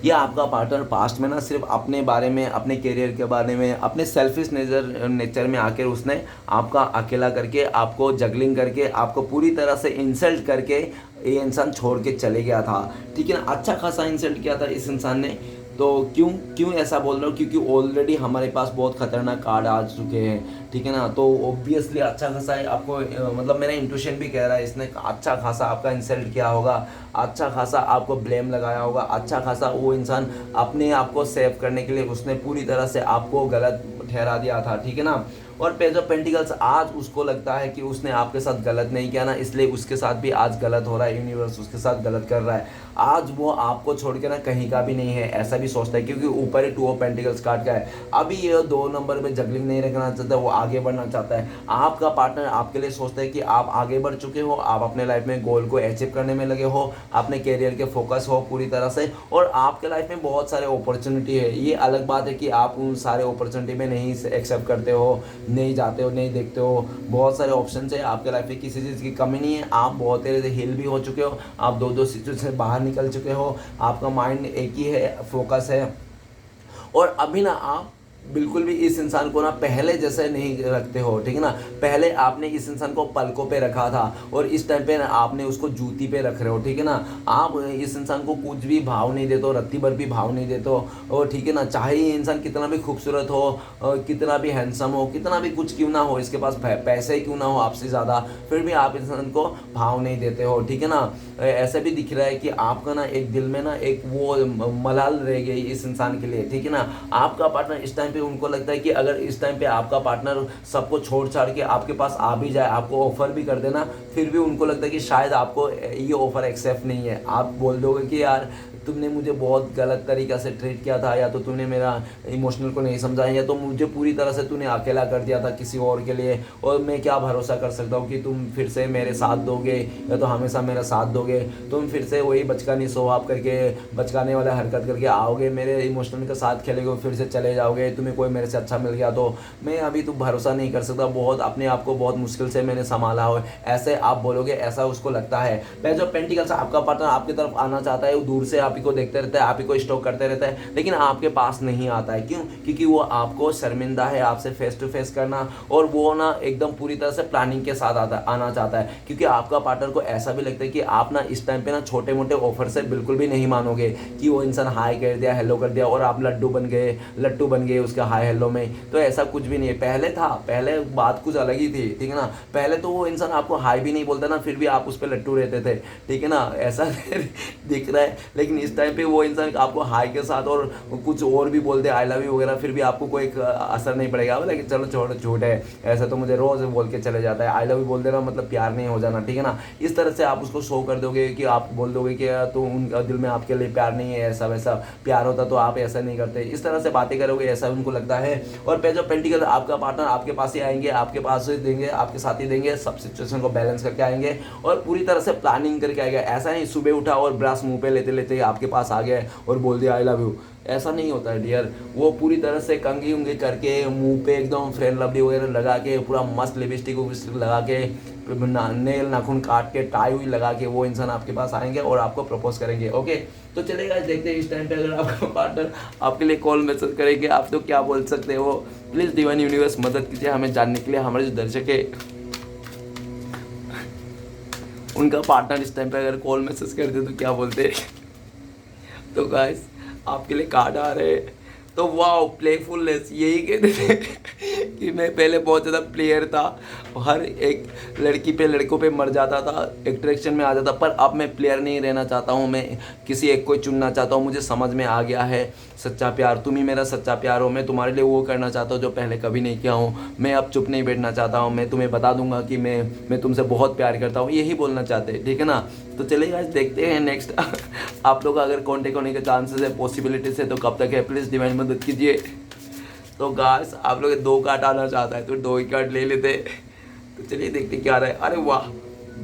ये आपका पार्टनर पास्ट में ना सिर्फ अपने बारे में, अपने करियर के बारे में, अपने सेल्फिश नेचर में आकर उसने आपका अकेला करके, आपको जगलिंग करके, आपको पूरी तरह से इंसल्ट करके ये इंसान छोड़ के चले गया था। ठीक है ना, अच्छा खासा इंसल्ट किया था इस इंसान ने। तो क्यों क्यों ऐसा बोल रहा हूँ, क्योंकि ऑलरेडी हमारे पास बहुत खतरनाक कार्ड आ चुके हैं। ठीक है ना, तो ऑब्वियसली अच्छा खासा है आपको, मतलब मेरा इंट्यूशन भी कह रहा है इसने अच्छा खासा आपका इंसल्ट किया होगा, अच्छा खासा आपको ब्लेम लगाया होगा, अच्छा खासा वो इंसान अपने आप को सेव करने के लिए उसने पूरी तरह से आपको गलत ठहरा दिया था। ठीक है ना, और पेज ऑफ पेंटिकल्स आज उसको लगता है कि उसने आपके साथ गलत नहीं किया ना, इसलिए उसके साथ भी आज गलत हो रहा है, यूनिवर्स उसके साथ गलत कर रहा है। आज वो आपको छोड़ के ना कहीं का भी नहीं है, ऐसा भी सोचता है, क्योंकि ऊपर ही 2 ऑफ पेंटिकल्स कार्ड का है। अभी ये 2 नंबर पे जगलिंग नहीं रखना चाहता, वो आगे बढ़ना चाहता है। आपका पार्टनर आपके लिए सोचता है कि आप आगे बढ़ चुके हो, आप अपने लाइफ में गोल को अचीव करने में लगे हो, अपने करियर के फोकस हो पूरी तरह से, और आपके लाइफ में बहुत सारे अपॉर्चुनिटी है। ये अलग बात है कि आप उन सारे अपॉर्चुनिटी में नहीं एक्सेप्ट करते हो, नहीं जाते हो, नहीं देखते हो। बहुत सारे ऑप्शन है आपके लाइफ में, किसी चीज़ की कमी नहीं है। आप बहुत तेज़ी से हील भी हो चुके हो, आप दो सिचुएशन से बाहर निकल चुके हो, आपका माइंड एक ही है, फोकस है। और अभी ना आप बिल्कुल भी इस इंसान को ना पहले जैसे नहीं रखते हो। ठीक है ना, पहले आपने इस इंसान को पलकों पे रखा था और इस टाइम पे ना आपने उसको जूती पे रख रहे हो। ठीक है ना, आप इस इंसान को कुछ भी भाव नहीं देते हो, रत्ती भर भी भाव नहीं देते हो। और ठीक है ना, चाहे ये इंसान कितना भी खूबसूरत हो, कितना भी हैंडसम हो, कितना भी कुछ क्यों ना हो, इसके पास पैसे क्यों ना हो आपसे ज़्यादा, फिर भी आप इंसान को भाव नहीं देते हो। ठीक है ना, ऐसा भी दिख रहा है कि आपका ना एक दिल में ना एक वो मलाल रह गई इस इंसान के लिए। ठीक है ना, आपका पार्टनर इस टाइम पे उनको लगता है कि अगर इस टाइम पे आपका पार्टनर सबको छोड़ छाड़ के आपके पास आ भी जाए, आपको ऑफर भी कर देना, फिर भी उनको लगता है कि शायद आपको ये ऑफर एक्सेप्ट नहीं है। आप बोल दोगे कि यार तुमने मुझे बहुत गलत तरीक़ा से ट्रीट किया था, या तो तुमने मेरा इमोशनल को नहीं समझा, या तो मुझे पूरी तरह से तूने अकेला कर दिया था किसी और के लिए, और मैं क्या भरोसा कर सकता हूँ कि तुम फिर से मेरे साथ दोगे, या तो हमेशा मेरा साथ दोगे। तुम फिर से वही बचकानी स्वभाव करके, बचकाने वाला हरकत करके आओगे, मेरे इमोशनल के साथ खेलोगे, फिर से चले जाओगे, तुम्हें कोई मेरे से अच्छा मिल गया तो। मैं अभी तो भरोसा नहीं कर सकता, बहुत अपने आप को बहुत मुश्किल से मैंने संभाला हो, ऐसे आप बोलोगे, ऐसा उसको लगता है। पेज ऑफ पेंटिकल्स आपका पार्टनर आपकी तरफ आना चाहता है, वो दूर से आप ही को देखते रहता है, आप ही को स्टॉक करते रहता है, लेकिन आपके पास नहीं आता है। क्यों? क्योंकि वो आपको शर्मिंदा है आपसे फेस टू फेस करना, और वो ना एकदम पूरी तरह से प्लानिंग के साथ आना चाहता है। क्योंकि आपका पार्टनर को ऐसा भी लगता है कि आप ना इस टाइम पे ना छोटे मोटे ऑफर से बिल्कुल भी नहीं मानोगे, कि वो इंसान हाई कर दिया, हेलो कर दिया, और आप लड्डू बन गए उसके हाई हेलो में। तो ऐसा कुछ भी नहीं है, पहले था, पहले बात कुछ अलग ही थी। ठीक है ना, पहले तो वो इंसान आपको हाई भी नहीं बोलता ना, फिर भी आप उस पर लट्टू रहते थे। ठीक है ना, ऐसा दिख रहा है। लेकिन इस टाइम पे वो इंसान आपको हाई के साथ और कुछ और भी बोल दे, आई लव यू वगैरह, फिर भी आपको कोई असर नहीं पड़ेगा, बोला कि चलो छोड़ो झूठ है, ऐसा तो मुझे रोज बोल के चले जाता है। आई लव यू बोल देना मतलब प्यार नहीं हो जाना। ठीक है ना, इस तरह से आप उसको शो कर दोगे कि आप बोल दोगे कि तो उनका दिल में आपके लिए प्यार नहीं है, ऐसा वैसा, प्यार होता तो आप ऐसा नहीं करते, इस तरह से बातें करोगे, ऐसा उनको लगता है। और पेज ऑफ पेंटिकल आपका पार्टनर आपके पास ही आएंगे, आपके पास ही देंगे, आपके साथ ही देंगे, सब सिचुएशन को बैलेंस करके आएंगे और पूरी तरह से प्लानिंग करके आएगा। ऐसा नहीं सुबह उठा और ब्रश मुंह पे लेते लेते आपके पास आ गया और बोल दिया आई लव यू, ऐसा नहीं होता है डियर। वो पूरी तरह से कंघी उंगी करके, मुंह पे एकदम फेयर लवली वगैरह लगा के, पूरा मस्त लिपस्टिक विपस्टिक लगा के, नेल नाखून काट के, टाई हुई लगा के वो इंसान आपके पास आएंगे और आपको प्रपोज करेंगे। ओके, तो चलेगा, देखते हैं इस टाइम पे अगर आपका पार्टनर आपके लिए कॉल मैसेज करेंगे, आप तो क्या बोल सकते हो। प्लीज़ डिवाइन यूनिवर्स मदद कीजिए हमें जानने के लिए, हमारे जो दर्शक है उनका पार्टनर इस टाइम पे अगर कॉल मैसेज करते तो क्या बोलते। तो गाइस आपके लिए कार्ड आ रहे हैं, तो वाह प्लेफुलनेस, यही कहते थे कि मैं पहले बहुत ज़्यादा प्लेयर था, हर एक लड़की पे लड़कों पे मर जाता था, अट्रैक्शन में आ जाता, पर अब मैं प्लेयर नहीं रहना चाहता हूँ, मैं किसी एक को चुनना चाहता हूँ। मुझे समझ में आ गया है सच्चा प्यार, तुम ही मेरा सच्चा प्यार हो, मैं तुम्हारे लिए वो करना चाहता हूँ जो पहले कभी नहीं किया हूँ। मैं अब चुप नहीं बैठना चाहता हूँ, मैं तुम्हें बता दूंगा कि मैं तुमसे बहुत प्यार करता हूँ, यही बोलना चाहते हैं। ठीक है ना, तो चलिए गाइस देखते हैं नेक्स्ट आप लोग अगर कॉन्टेक्ट होने के चांसेस है, पॉसिबिलिटीज है, तो कब तक है, प्लीज़ डिवाइन मदद कीजिए। तो गाइस आप लोग 2 कार्ड आना चाहता है तो 2 ही कार्ड ले लेते। तो चलिए देखते क्या रहा है। अरे वाह,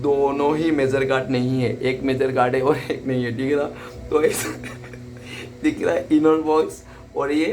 दोनों ही मेजर कार्ड नहीं है, एक मेजर कार्ड है और एक नहीं है। ठीक है ना, तो ऐसा दिख रहा है इनर वॉइस, और ये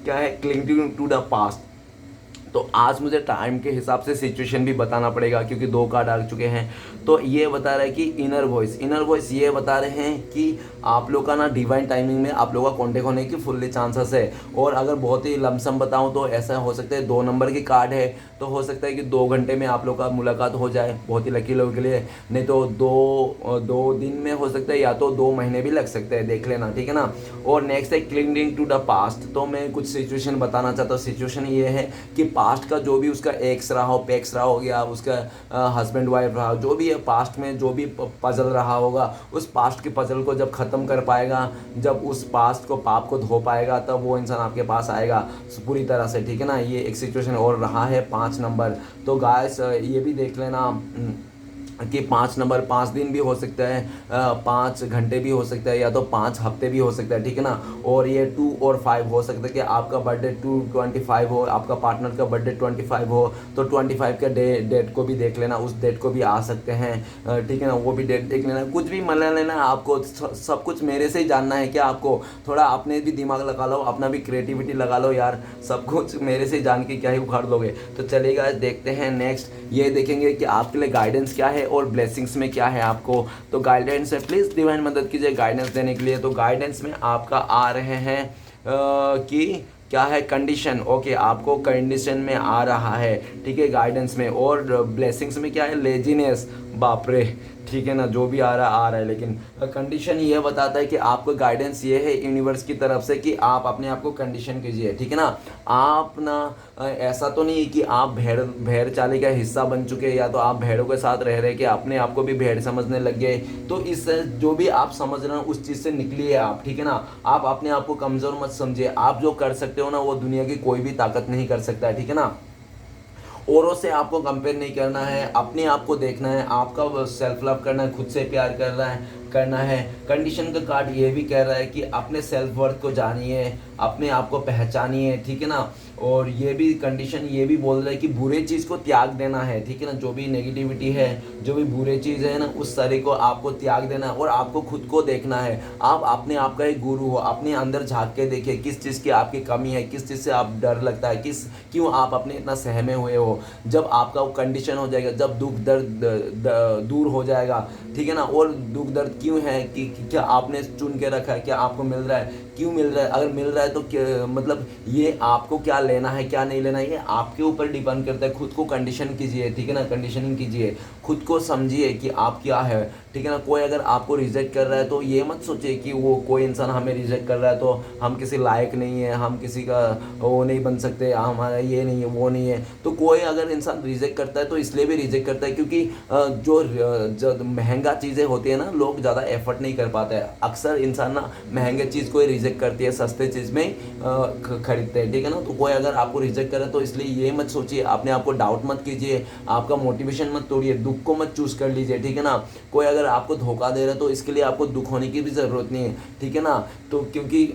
क्या है, क्लिंग टू द पास्ट। तो आज मुझे टाइम के हिसाब से सिचुएशन भी बताना पड़ेगा क्योंकि 2 कार्ड आ चुके हैं। तो ये बता रहा है कि इनर वॉइस ये बता रहे हैं कि आप लोग का ना डिवाइन टाइमिंग में आप लोग का कॉन्टेक्ट होने की फुल्ली चांसेस है। और अगर बहुत ही लमसम बताऊं तो ऐसा हो सकता है 2 नंबर की कार्ड है, तो हो सकता है कि 2 घंटे में आप लोग का मुलाकात हो जाए, बहुत ही लकी लोगों के लिए। नहीं तो दो दिन में हो सकता है, या तो 2 महीने भी लग सकते हैं, देख लेना, ठीक है ना। और नेक्स्ट है क्लिंगिंग टू द पास्ट। तो मैं कुछ सिचुएशन बताना चाहता हूँ। सिचुएशन ये है कि पास्ट का जो भी उसका एक्स रहा हो, पेक्स रहा हो गया, उसका हस्बैंड वाइफ रहा, जो भी है पास्ट में जो भी पजल रहा होगा, उस पास्ट के पजल को जब ख़त्म कर पाएगा, जब उस पास्ट को पाप को धो पाएगा, तब वो इंसान आपके पास आएगा पूरी तरह से, ठीक है ना। ये एक सिचुएशन और रहा है 5 नंबर। तो गाइस ये भी देख लेना कि 5 नंबर 5 दिन भी हो सकता है, 5 घंटे भी हो सकता है, या तो 5 हफ्ते भी हो सकता है, ठीक है ना। और ये 2 और 5 हो सकता है कि आपका बर्थडे 2/25 हो, आपका पार्टनर का बर्थडे 25 हो, तो 25 का डेट को भी देख लेना, उस डेट को भी आ सकते हैं, ठीक है ना। वो भी डेट देख लेना, कुछ भी मान लेना। आपको सब कुछ मेरे से ही जानना है क्या? आपको थोड़ा अपने भी दिमाग लगा लो, अपना भी क्रिएटिविटी लगा लो यार, सब कुछ मेरे से जान के क्या ही उखाड़ लोगे। तो चलिएगा देखते हैं नेक्स्ट, ये देखेंगे कि आपके लिए गाइडेंस क्या है और ब्लेसिंग्स में क्या है आपको। तो गाइडेंस है, प्लीज़ डिवाइन मदद कीजिए गाइडेंस देने के लिए। तो गाइडेंस में आपका आ रहे हैं कि क्या है, कंडीशन। ओके, आपको कंडीशन में आ रहा है, ठीक है, गाइडेंस में। और ब्लेसिंग्स में क्या है, लेजीनेस, बाप रे, ठीक है ना, जो भी आ रहा है। लेकिन कंडीशन ये बताता है कि आपको गाइडेंस ये है यूनिवर्स की तरफ से कि आप अपने आप को कंडीशन कीजिए, ठीक है ना। आप ना ऐसा तो नहीं है कि आप भेड़ चाले का हिस्सा बन चुके, या तो आप भेड़ों के साथ रह रहे कि अपने आप को भी भेड़ समझने लग गए। तो इस जो भी आप समझ रहे हो उस चीज़ से निकलिए आप, ठीक है ना। आप अपने आप को कमज़ोर मत समझिए। आप जो कर सकते हो ना, वो दुनिया की कोई भी ताकत नहीं कर सकता है, ठीक है ना। औरों से आपको कंपेयर नहीं करना है, अपने आप को देखना है, आपका सेल्फ लव करना है, खुद से प्यार करना है। कंडीशन का कार्ड ये भी कह रहा है कि अपने सेल्फ वर्थ को जानिए, अपने आप को पहचानिए, ठीक है ना। और ये भी कंडीशन ये भी बोल रहा है कि बुरे चीज़ को त्याग देना है, ठीक है ना। जो भी नेगेटिविटी है, जो भी बुरे चीज़ है ना, उस सारे को आपको त्याग देना है और आपको खुद को देखना है। आप अपने आप का एक गुरु हो, अपने अंदर झांक के देखिए किस चीज़ की आपकी कमी है, किस चीज़ से आप डर लगता है, क्यों आप अपने इतना सहमे हुए हो। जब आपका वो कंडीशन हो जाएगा, जब दुख दर्द दूर हो जाएगा, ठीक है ना। और दुख दर्द क्यों है कि क्या आपने चुन के रखा है, क्या आपको मिल रहा है, क्यों मिल रहा है, अगर मिल रहा है तो मतलब ये आपको क्या लेना है क्या नहीं लेना है, ये आपके ऊपर डिपेंड करता है। खुद को कंडीशन कीजिए, ठीक है ना, कंडीशनिंग कीजिए, खुद को समझिए कि आप क्या है, ठीक है ना। कोई अगर आपको रिजेक्ट कर रहा है तो ये मत सोचिए कि वो कोई इंसान हमें रिजेक्ट कर रहा है तो हम किसी लायक नहीं है, हम किसी का वो नहीं बन सकते, हमारा ये नहीं है वो नहीं है। तो कोई अगर इंसान रिजेक्ट करता है तो इसलिए भी रिजेक्ट करता है क्योंकि जो महंगा चीज़ें होती है ना, लोग ज़्यादा एफर्ट नहीं कर पाते हैं। अक्सर इंसान ना महंगे चीज़ को ही रिजेक्ट करती है, सस्ते चीज़ में खरीदते हैं, ठीक है ना। तो कोई अगर आपको रिजेक्ट करे तो इसलिए ये मत सोचिए, अपने आप को डाउट मत कीजिए, आपका मोटिवेशन मत तोड़िए, दुख को मत चूज कर लीजिए, ठीक है ना। कोई अगर आपको धोखा दे रहा है तो इसके लिए आपको दुख होने की भी ज़रूरत नहीं है, ठीक है ना। तो क्योंकि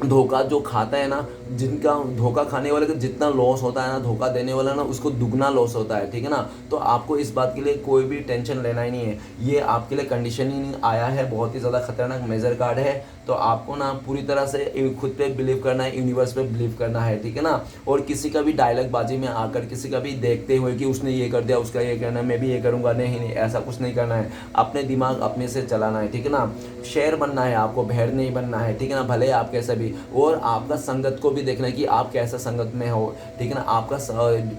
धोखा जो खाता है ना, जिनका धोखा खाने वाले का जितना लॉस होता है ना, धोखा देने वाला ना उसको दुगना लॉस होता है, ठीक है ना। तो आपको इस बात के लिए कोई भी टेंशन लेना ही नहीं है। ये आपके लिए कंडीशनिंग आया है, बहुत ही ज़्यादा खतरनाक मेजर कार्ड है। तो आपको ना पूरी तरह से खुद पे बिलीव करना है, यूनिवर्स पे बिलीव करना है, ठीक है ना। और किसी का भी डायलॉग बाजी में आकर किसी का भी देखते हुए कि उसने ये कर दिया, उसका ये करना है, मैं भी ये करूँगा, नहीं, ऐसा कुछ नहीं करना है। अपने दिमाग अपने से चलाना है, ठीक है ना। शेर बनना है आपको, भेड़ नहीं बनना है, ठीक है ना, भले आप कैसे भी। और आपका संगत को भी देखना है कि आप कैसा संगत में हो, ठीक है ना। आपका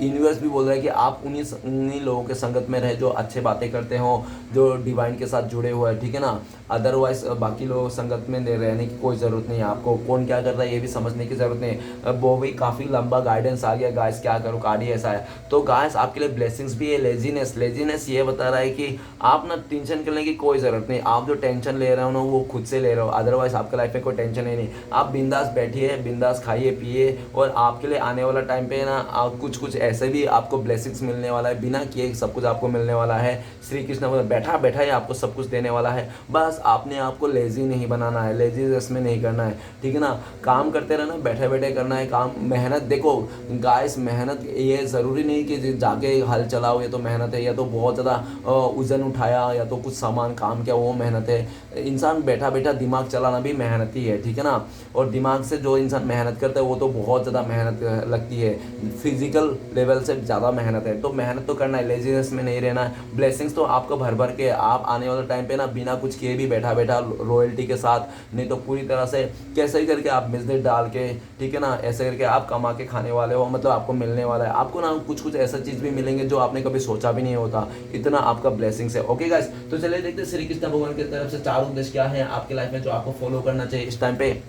यूनिवर्स भी बोल रहा है कि आप उन्हीं लोगों के संगत में रहे जो अच्छे बातें करते हो, जो डिवाइन के साथ जुड़े हुए हैं, ठीक है ना। अदरवाइज बाकी लोग संगत में रहने की कोई ज़रूरत नहीं है। आपको कौन क्या कर रहा है ये भी समझने की ज़रूरत नहीं है। वो भी काफ़ी लंबा गाइडेंस आ गया गाइस, क्या करो कार्ड ही ऐसा है। तो गाइस आपके लिए ब्लेसिंग्स भी है। लेजीनेस ये बता रहा है कि आप ना टेंशन करने की कोई ज़रूरत नहीं। आप जो टेंशन ले रहे हो ना वो खुद से ले रहे हो, अदरवाइज आपके लाइफ में कोई टेंशन ही नहीं। आप बिंदास बैठिए, बिंदास खाइए पिए, और आपके लिए आने वाला टाइम पे ना कुछ ऐसे भी आपको ब्लेसिंग्स मिलने वाला है, बिना किए सब कुछ आपको मिलने वाला है। श्री कृष्ण बैठा बैठा ही आपको सब कुछ देने वाला है। बस आपने आपको लेजी नहीं बनाना है, लेजीनेस में नहीं करना है, ठीक है ना। काम करते रहना, बैठे बैठे करना है काम। मेहनत देखो गाइस, मेहनत ये ज़रूरी नहीं कि जाके हल चलाओ ये तो मेहनत है, या तो बहुत ज़्यादा वजन उठाया या तो कुछ सामान काम किया वो मेहनत है। इंसान बैठा बैठा दिमाग चलाना भी मेहनत ही है, ठीक है ना। और दिमाग से जो इंसान मेहनत करता करते हैं वो तो बहुत ज़्यादा मेहनत लगती है, फिजिकल लेवल से ज़्यादा मेहनत है। तो मेहनत तो करना है, लेजीनेस में नहीं रहना है। ब्लेसिंग्स तो आपको भर भर के आप आने वाले टाइम पे ना बिना कुछ किए भी बैठा बैठा रॉयल्टी के साथ, नहीं तो पूरी तरह से कैसे ही करके आप बिजनेस डाल के, ठीक है ना, ऐसे करके आप कमा के खाने वाले हो, मतलब आपको मिलने वाला है। आपको ना कुछ कुछ ऐसा चीज़ भी मिलेंगे जो आपने कभी सोचा भी नहीं होता, इतना आपका ब्लेसिंग्स है। ओके गाइस, तो चलिए देखते हैं श्री कृष्ण भगवान की तरफ से 4 उद्देश्य क्या है आपके लाइफ में जो आपको फॉलो करना चाहिए इस टाइम पे।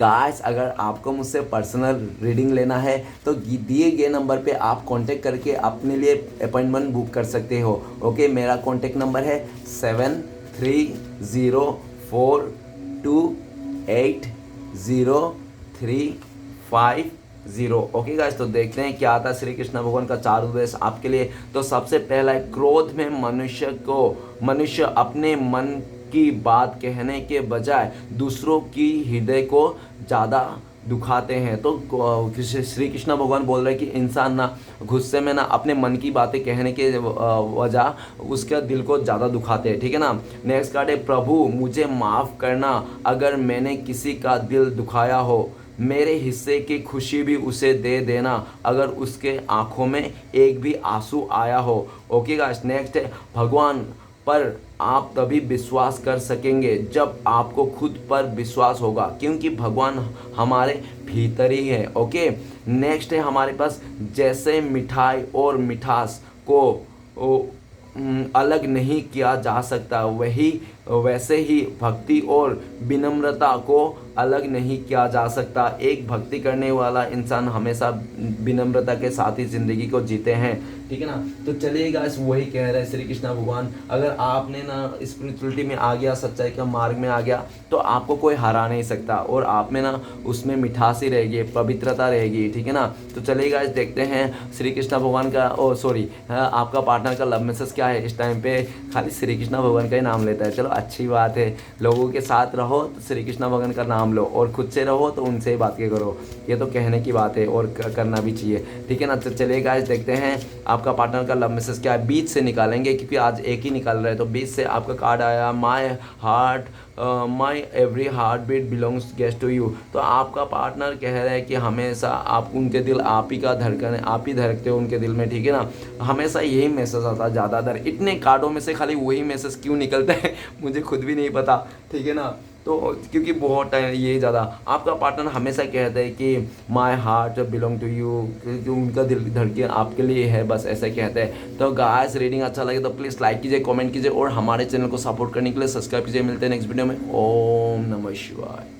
गाइस, अगर आपको मुझसे पर्सनल रीडिंग लेना है तो दिए गए नंबर पे आप कांटेक्ट करके अपने लिए अपॉइंटमेंट बुक कर सकते हो। ओके, मेरा कांटेक्ट नंबर है 7304280350। ओके गाइस, तो देखते हैं क्या आता है श्री कृष्ण भगवान का 4 उद्देश्य आपके लिए। तो सबसे पहला है, क्रोध में मनुष्य अपने मन की बात कहने के बजाय दूसरों की हृदय को ज़्यादा दुखाते हैं। तो श्री कृष्ण भगवान बोल रहे हैं कि इंसान ना गुस्से में ना अपने मन की बातें कहने के वजह उसके दिल को ज़्यादा दुखाते हैं, ठीक है ना। नेक्स्ट कार्ड है, प्रभु मुझे माफ़ करना अगर मैंने किसी का दिल दुखाया हो, मेरे हिस्से की खुशी भी उसे दे देना अगर उसके आंखों में एक भी आंसू आया हो। ओके गाइस, नेक्स्ट है, भगवान पर आप तभी विश्वास कर सकेंगे जब आपको खुद पर विश्वास होगा, क्योंकि भगवान हमारे भीतर ही है। ओके, नेक्स्ट है हमारे पास, जैसे मिठाई और मिठास को अलग नहीं किया जा सकता, वैसे ही भक्ति और विनम्रता को अलग नहीं किया जा सकता। एक भक्ति करने वाला इंसान हमेशा विनम्रता के साथ ही ज़िंदगी को जीते हैं, ठीक है ना। तो चलिए गाइस, वही कह रहे हैं श्री कृष्ण भगवान, अगर आपने ना स्पिरिचुअलिटी में आ गया, सच्चाई का मार्ग में आ गया, तो आपको कोई हरा नहीं सकता और आप में ना उसमें मिठास ही रहेगी, पवित्रता रहेगी, ठीक है ना। तो चलिए गाइस, देखते हैं श्री कृष्ण भगवान का आपका पार्टनर का लव मैसेज क्या है इस टाइम पे। खाली श्री कृष्ण भगवान का ही नाम लेता है, चलो अच्छी बात है। लोगों के साथ रहो तो श्री कृष्ण भगवान का नाम लो, और खुद से रहो तो उनसे ही बातें करो। ये तो कहने की बात है और करना भी चाहिए, ठीक है ना। तो चलिए गाइस, देखते हैं आपका पार्टनर का लव मैसेज क्या है। बीच से निकालेंगे क्योंकि आज एक ही निकाल रहे हैं। तो बीच से आपका कार्ड आया, my every heart beat belongs just to you. तो आपका पार्टनर कह रहा है कि हमेशा आप उनके दिल, आप ही का धड़कन है, आप ही धड़कते हो उनके दिल में, ठीक है ना। हमेशा यही मैसेज आता है ज़्यादातर, इतने कार्डों में से खाली वही मैसेज क्यों निकलता है मुझे खुद भी नहीं पता, ठीक है ना। तो क्योंकि बहुत टाइम ये ज़्यादा आपका पार्टनर हमेशा कहता है कि my heart belong to you, क्योंकि उनका दिल धड़कन आपके लिए है, बस ऐसे कहते हैं। तो गाइस, रीडिंग अच्छा लगे तो प्लीज़ लाइक कीजिए, कमेंट कीजिए और हमारे चैनल को सपोर्ट करने के लिए सब्सक्राइब कीजिए। मिलते हैं नेक्स्ट वीडियो में। ओम नमः शिवाय।